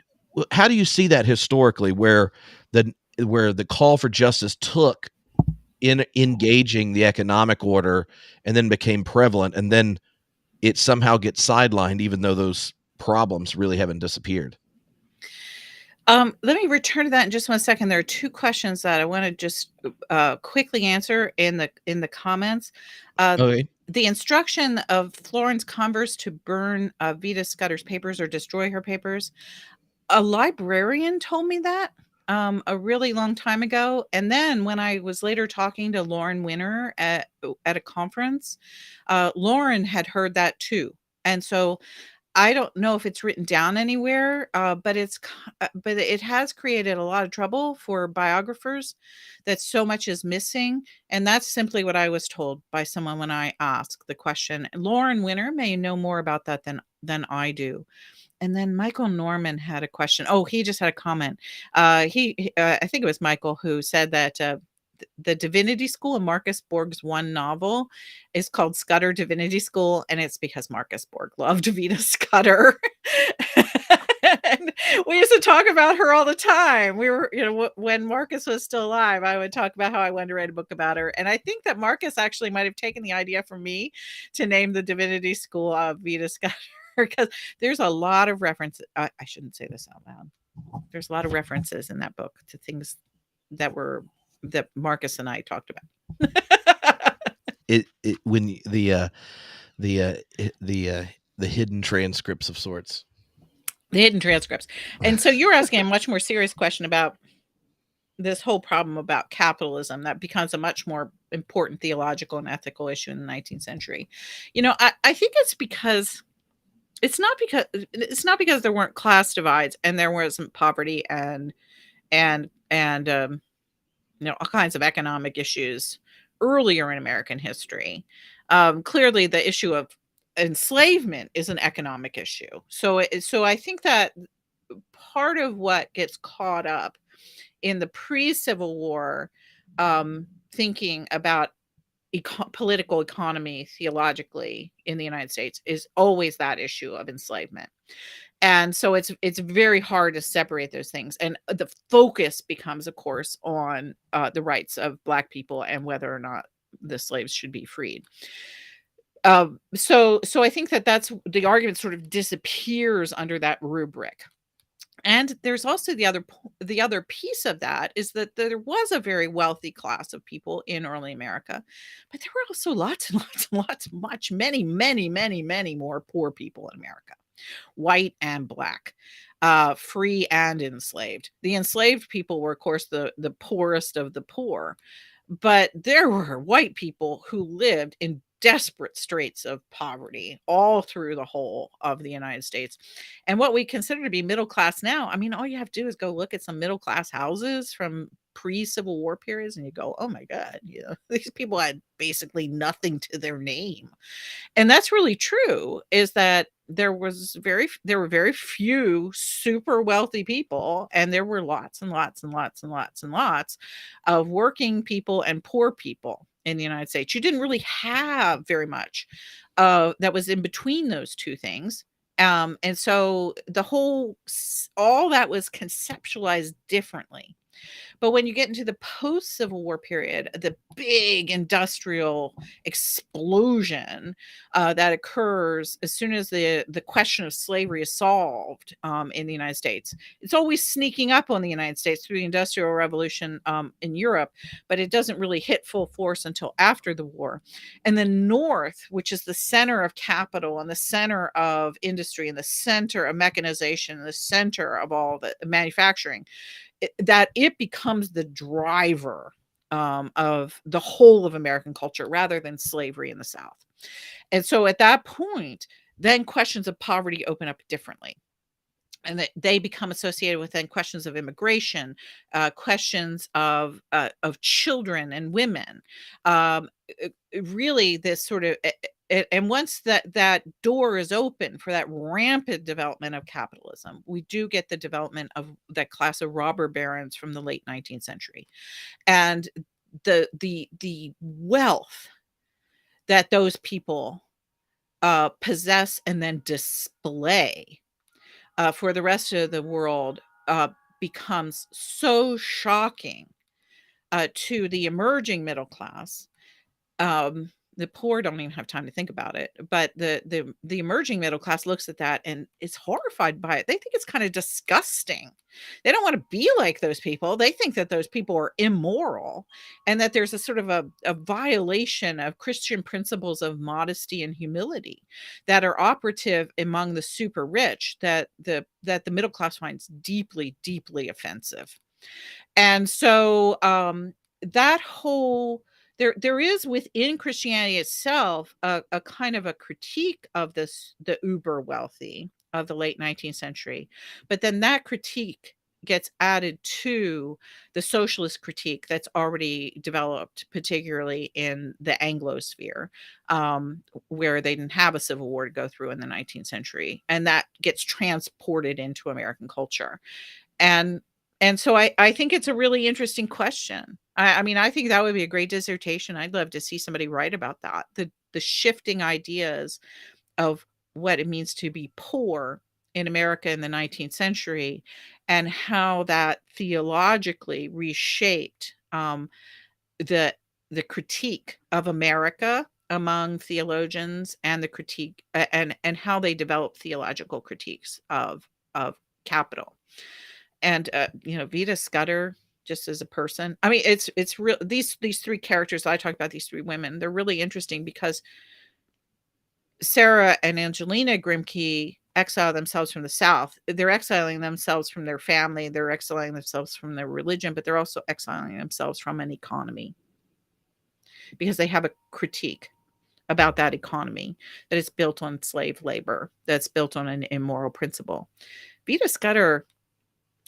how do you see that historically, where the call for justice took in engaging the economic order and then became prevalent, and then it somehow gets sidelined, even though those problems really haven't disappeared? Let me return to that in just one second. There are two questions that I want to just quickly answer in the comments. Uh, Okay. the instruction of Florence Converse to burn Vita Scudder's papers or destroy her papers. A librarian told me that a really long time ago, and then when I was later talking to Lauren Winner at a conference, Lauren had heard that too, and so I don't know if it's written down anywhere, but it has created a lot of trouble for biographers that so much is missing, and that's simply what I was told by someone when I asked the question. Lauren Winner may know more about that than I do. And then Michael Norman had a question. Oh, he just had a comment. I think it was Michael who said that the Divinity School in Marcus Borg's one novel is called Scudder Divinity School, and it's because Marcus Borg loved Vita Scudder. And we used to talk about her all the time. We were, when Marcus was still alive, I would talk about how I wanted to write a book about her. And I think that Marcus actually might have taken the idea from me to name the Divinity School of Vita Scudder because there's a lot of references. I shouldn't say this out loud. There's a lot of references in that book to things that Marcus and I talked about. When the hidden transcripts of sorts. The hidden transcripts. And so you're asking a much more serious question about this whole problem about capitalism that becomes a much more important theological and ethical issue in the 19th century. I think it's not because there weren't class divides and there wasn't poverty and all kinds of economic issues earlier in American history. Clearly, the issue of enslavement is an economic issue. So I think that part of what gets caught up in the pre-Civil War thinking about political economy theologically in the United States is always that issue of enslavement. And so it's very hard to separate those things. And the focus becomes, of course, on the rights of Black people and whether or not the slaves should be freed. So I think that's the argument sort of disappears under that rubric. And there's also the other piece of that is that there was a very wealthy class of people in early America, but there were also lots and lots and lots, many, many, many, many more poor people in America, white and Black, free and enslaved. The enslaved people were, of course, the poorest of the poor, but there were white people who lived in desperate straits of poverty all through the whole of the United States. And what we consider to be middle class now, I mean, all you have to do is go look at some middle class houses from pre-Civil War periods and you go, oh my God, these people had basically nothing to their name. And that's really true, is that there were very few super wealthy people, and there were lots and lots and lots and lots and lots of working people and poor people in the United States. You didn't really have very much that was in between those two things. And so all that was conceptualized differently. But when you get into the post-Civil War period, the big industrial explosion that occurs as soon as the question of slavery is solved in the United States, it's always sneaking up on the United States through the Industrial Revolution in Europe, but it doesn't really hit full force until after the war. And the North, which is the center of capital and the center of industry and the center of mechanization and the center of all the manufacturing, it becomes the driver of the whole of American culture rather than slavery in the South. And so at that point, then questions of poverty open up differently. And they become associated with then questions of immigration, questions of children and women. Really, this sort of and once that door is open for that rampant development of capitalism, we do get the development of that class of robber barons from the late 19th century, and the wealth that those people possess and then display for the rest of the world becomes so shocking to the emerging middle class. The poor don't even have time to think about it, but the emerging middle class looks at that and is horrified by it. They think it's kind of disgusting. They don't want to be like those people. They think that those people are immoral, and that there's a sort of a violation of Christian principles of modesty and humility that are operative among the super rich, that the middle class finds deeply, deeply offensive. And so that whole there is within Christianity itself a kind of a critique of the uber wealthy of the late 19th century, but then that critique gets added to the socialist critique that's already developed, particularly in the Anglosphere, where they didn't have a civil war to go through in the 19th century, and that gets transported into American culture. And so I think it's a really interesting question. I mean, I think that would be a great dissertation. I'd love to see somebody write about that. The shifting ideas of what it means to be poor in America in the 19th century, and how that theologically reshaped the critique of America among theologians, and the critique and how they develop theological critiques of capital. And Vita Scudder, just as a person, I mean, it's real. These three characters I talked about, these three women, they're really interesting because Sarah and Angelina Grimke exile themselves from the South. They're exiling themselves from their family, they're exiling themselves from their religion, but they're also exiling themselves from an economy, because they have a critique about that economy that is built on slave labor, that's built on an immoral principle. Vita Scudder,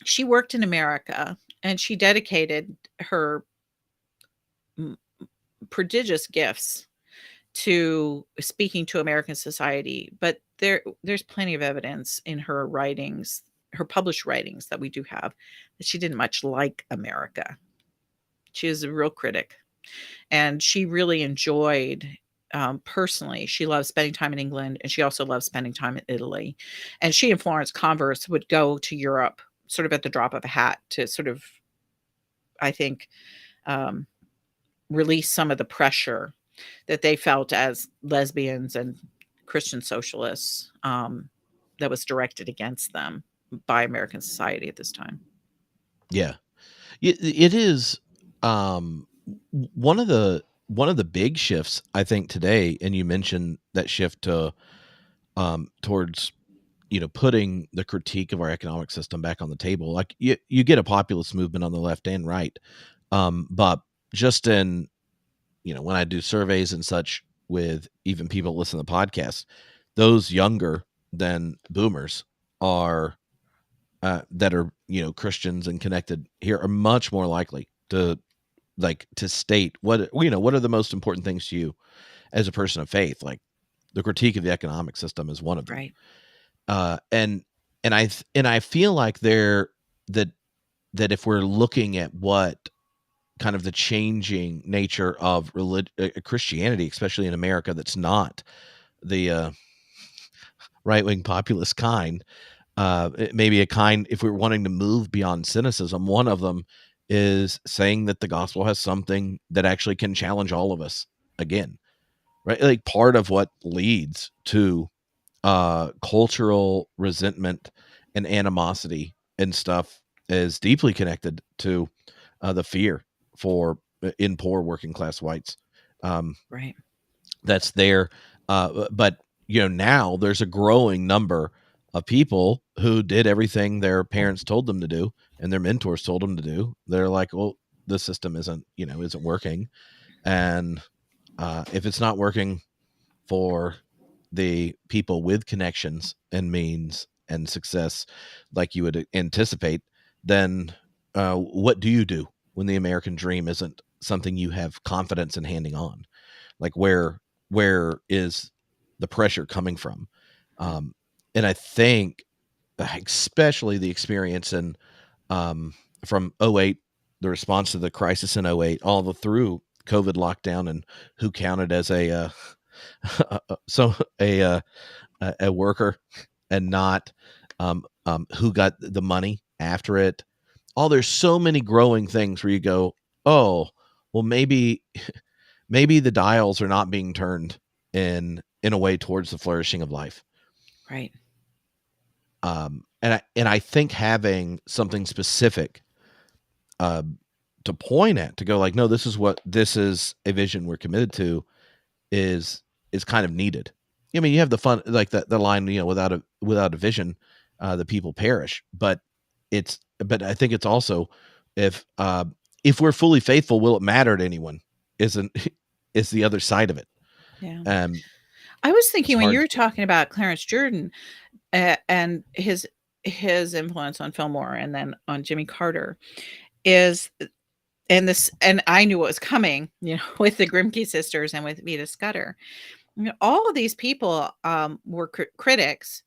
she worked in America, and she dedicated her prodigious gifts to speaking to American society. But there's plenty of evidence in her writings, her published writings that we do have, that she didn't much like America. She was a real critic, and she really enjoyed, personally, she loved spending time in England, and she also loved spending time in Italy. And she and Florence Converse would go to Europe sort of at the drop of a hat to sort of, I think, um, release some of the pressure that they felt as lesbians and Christian socialists, that was directed against them by American society at this time. Yeah. It is one of the big shifts, I think, today, and you mentioned that shift to towards putting the critique of our economic system back on the table. Like you get a populist movement on the left and right, but just in when I do surveys and such with even people that listen to the podcast, those younger than boomers are that are Christians and connected here are much more likely to state what are the most important things to you as a person of faith. Like the critique of the economic system is one of them. Right. And I feel like that if we're looking at what kind of the changing nature of Christianity, especially in America, that's not the right-wing populist kind, maybe a kind, if we're wanting to move beyond cynicism, one of them is saying that the gospel has something that actually can challenge all of us again, right? Like part of what leads to cultural resentment and animosity and stuff is deeply connected to the fear for in poor working class whites. Right. That's there. But now there's a growing number of people who did everything their parents told them to do and their mentors told them to do. They're like, well, the system isn't working. And if it's not working for the people with connections and means and success, like you would anticipate, then what do you do? When the American dream isn't something you have confidence in handing on? Like, where where is the pressure coming from? And I think, especially the experience in from '08, the response to the crisis in '08, all the through COVID lockdown, and who counted as so a worker and not who got the money after it. There's so many growing things where you go, oh, well, maybe the dials are not being turned in a way towards the flourishing of life. Right. And I think having something specific uh, to point at, to go like, no, this is a vision we're committed to, is kind of needed. I mean, you have the fun, like the line, without a vision, the people perish. But I think it's also, if we're fully faithful, will it matter to anyone? Isn't is the other side of it? Yeah. Um, I was it's thinking when you hard. were talking about Clarence Jordan, and his influence on Fillmore and then on Jimmy Carter is and I knew what was coming, with the Grimke sisters and with Vita Scudder. All of these people were critics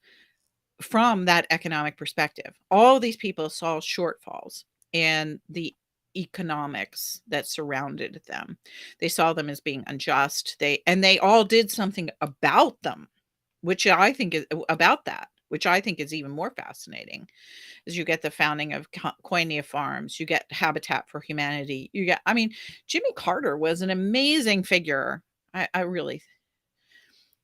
from that economic perspective. All of these people saw shortfalls in the economics that surrounded them. They saw them as being unjust. They all did something about them, which I think is about that, which I think is even more fascinating. Is you get the founding of Koinonia Farms, you get Habitat for Humanity, I mean, Jimmy Carter was an amazing figure. I really,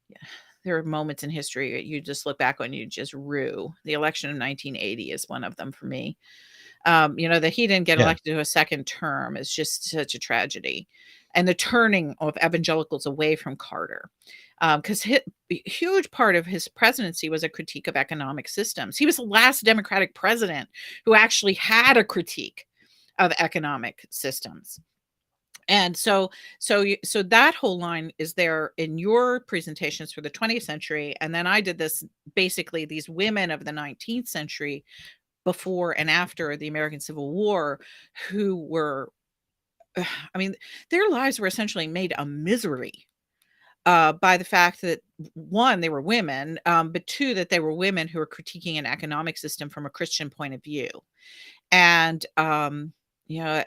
yeah, there are moments in history you just look back on, you just rue. The election of 1980 is one of them for me. That he didn't get Yeah. elected to a second term is just such a tragedy. And the turning of evangelicals away from Carter, because a huge part of his presidency was a critique of economic systems. He was the last Democratic president who actually had a critique of economic systems. And so that whole line is there in your presentations for the 20th century. And then I did this, basically these women of the 19th century, before and after the American Civil War, who were, I mean, their lives were essentially made a misery by the fact that, one, they were women, but two, that they were women who were critiquing an economic system from a Christian point of view. And, you know,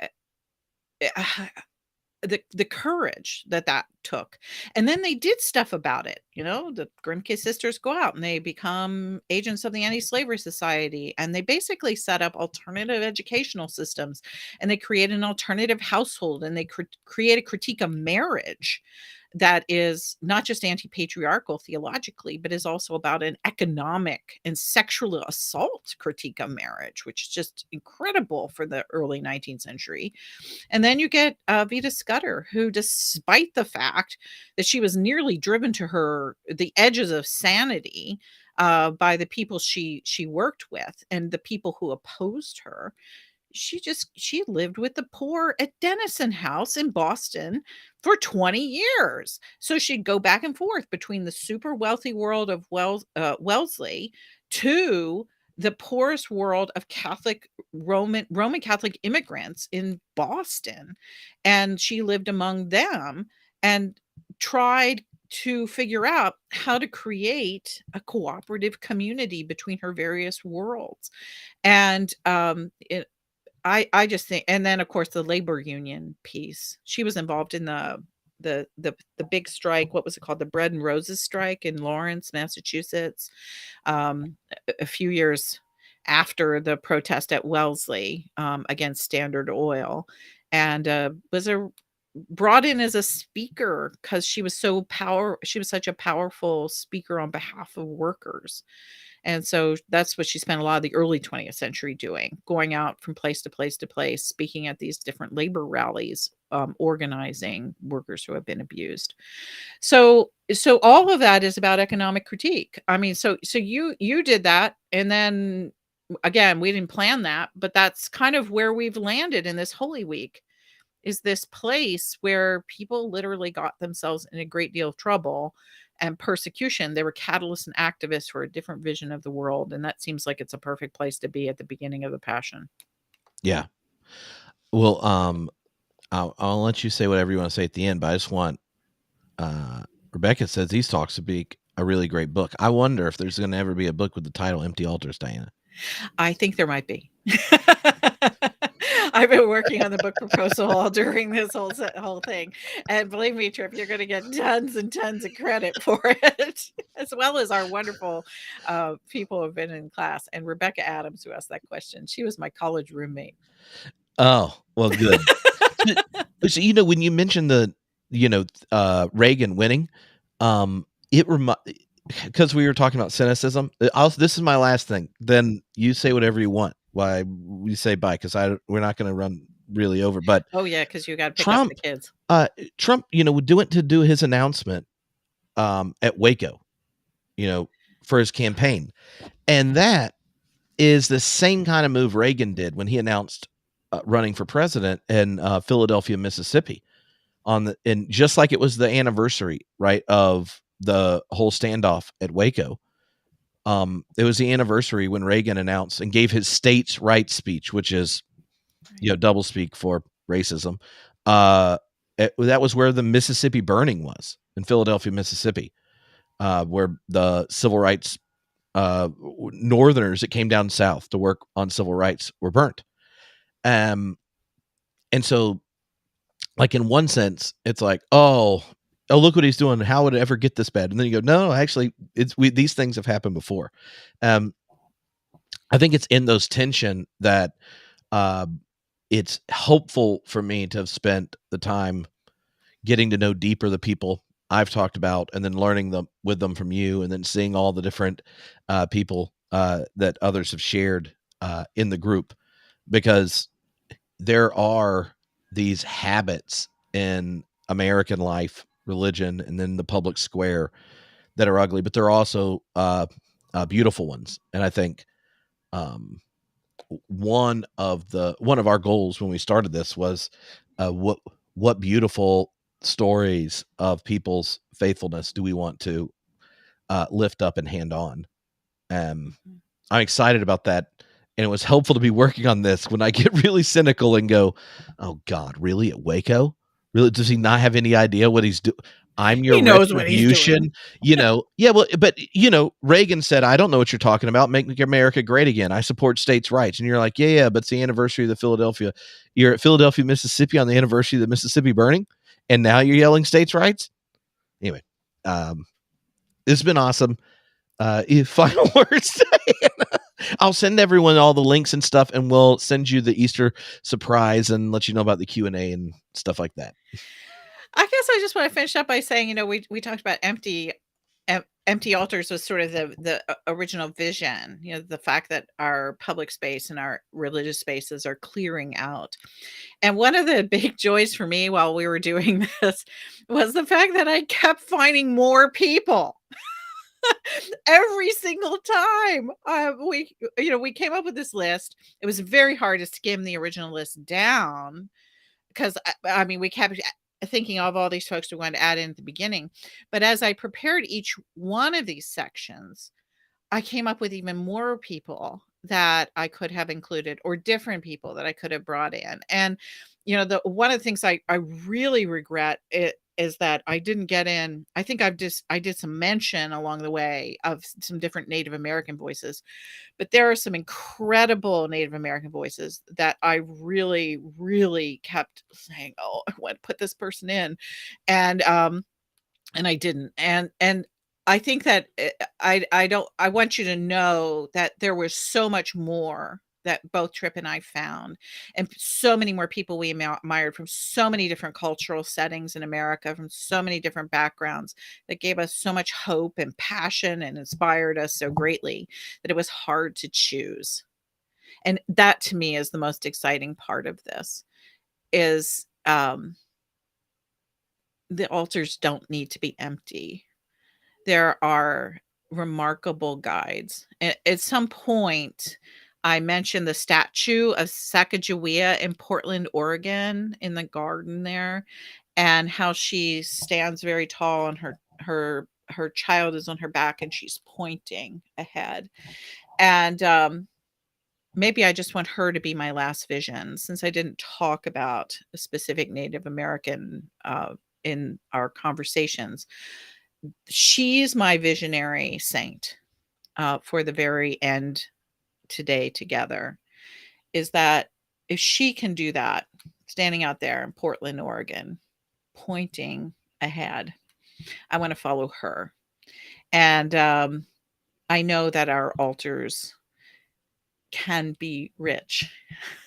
the courage that took. And then they did stuff about it. The Grimke sisters go out and they become agents of the Anti-Slavery Society, and they basically set up alternative educational systems, and they create an alternative household, and they create a critique of marriage that is not just anti-patriarchal theologically, but is also about an economic and sexual assault critique of marriage, which is just incredible for the early 19th century. And then you get Vita Scudder, who, despite the fact that she was nearly driven to the edges of sanity by the people she worked with and the people who opposed her, she lived with the poor at Dennison House in Boston for 20 years. So she'd go back and forth between the super wealthy world of Wellesley to the poorest world of Roman Catholic immigrants in Boston. And she lived among them and tried to figure out how to create a cooperative community between her various worlds. And I just think, and then of course the labor union piece. She was involved in the big strike. What was it called? The Bread and Roses strike in Lawrence, Massachusetts, a few years after the protest at Wellesley against Standard Oil, and was brought in as a speaker because she was such a powerful speaker on behalf of workers. And so that's what she spent a lot of the early 20th century doing, going out from place to place to place, speaking at these different labor rallies, organizing workers who have been abused. So all of that is about economic critique. I mean, so you did that, and then again, we didn't plan that, but that's kind of where we've landed in this Holy Week, is this place where people literally got themselves in a great deal of trouble and persecution. They were catalysts and activists for a different vision of the world. And that seems like it's a perfect place to be at the beginning of the Passion. Yeah. Well, I'll let you say whatever you want to say at the end, but I just want Rebecca says these talks would be a really great book. I wonder if there's going to ever be a book with the title Empty Altars, Diana. I think there might be. I've been working on the book proposal all during this whole thing, and believe me, Tripp, you're going to get tons and tons of credit for it, as well as our wonderful people who have been in class. And Rebecca Adams, who asked that question, she was my college roommate. Oh, well, good. So, you know, when you mentioned the, you know, Reagan winning, it because we were talking about cynicism. This is my last thing. Then you say whatever you want. Why we say bye, because we're not going to run really over. But Oh yeah, because you got to pick up the kids. Trump, you know, would do it to do his announcement at Waco, you know, for his campaign, and that is the same kind of move Reagan did when he announced running for president in Philadelphia, Mississippi, and just like it was the anniversary, right, of the whole standoff at Waco. It was the anniversary when Reagan announced and gave his states' rights speech, which is, you know, double speak for racism. That was where the Mississippi burning was, in Philadelphia, Mississippi, where the civil rights Northerners that came down south to work on civil rights were burnt. And so, like, in one sense, it's like, oh, look what he's doing. How would it ever get this bad? And then you go, no, actually, these things have happened before. I think it's in those tension that it's helpful for me to have spent the time getting to know deeper the people I've talked about, and then learning with them from you, and then seeing all the different people that others have shared in the group, because there are these habits in American life, religion, and then the public square that are ugly, but there are also beautiful ones. And I think one of our goals when we started this was what beautiful stories of people's faithfulness do we want to lift up and hand on. I'm excited about that. And it was helpful to be working on this when I get really cynical and go, oh God, really, at Waco? Really? Does he not have any idea what he's doing? I'm your He knows what he's retribution, doing. you know. Yeah, well, but you know, Reagan said, I don't know what you're talking about. Make America great again. I support states' rights. And you're like, yeah, but it's the anniversary of the Philadelphia. You're at Philadelphia, Mississippi on the anniversary of the Mississippi burning, and now you're yelling states' rights. Anyway, it's been awesome. Final words. I'll send everyone all the links and stuff, and we'll send you the Easter surprise and let you know about the Q&A and stuff like that. I guess I just want to finish up by saying, you know, we talked about empty altars was sort of the original vision, you know, the fact that our public space and our religious spaces are clearing out. And one of the big joys for me while we were doing this was the fact that I kept finding more people. Every single time we came up with this list. It was very hard to skim the original list down, because I mean, we kept thinking of all these folks we wanted to add in at the beginning. But as I prepared each one of these sections, I came up with even more people that I could have included, or different people that I could have brought in. And, you know, one of the things I really regret is that I didn't get in. I think I did some mention along the way of some different Native American voices, but there are some incredible Native American voices that I really, really kept saying, oh, I want to put this person in. And I didn't. And I think that I want you to know that there was so much more that both Tripp and I found, and so many more people we admired from so many different cultural settings in America, from so many different backgrounds, that gave us so much hope and passion and inspired us so greatly that it was hard to choose. And that to me is the most exciting part of this, is the altars don't need to be empty. There are remarkable guides. At some point, I mentioned the statue of Sacagawea in Portland, Oregon, in the garden there, and how she stands very tall, and her child is on her back and she's pointing ahead. And maybe I just want her to be my last vision, since I didn't talk about a specific Native American in our conversations. she's my visionary saint for the very end today together. Is that if she can do that, standing out there in Portland, Oregon, pointing ahead, I want to follow her. And I know that our altars can be rich,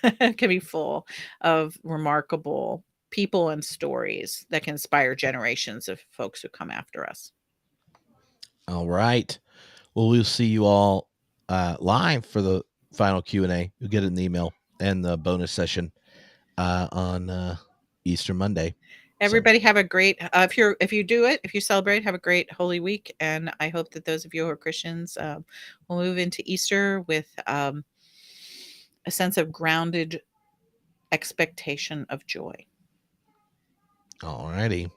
can be full of remarkable people and stories that can inspire generations of folks who come after us. All right. Well, we'll see you all live for the final Q&A. You'll get it in the email and the bonus session on Easter Monday. Everybody have a great if you do it, if you celebrate, have a great Holy Week, and I hope that those of you who are Christians will move into Easter with a sense of grounded expectation of joy. All righty.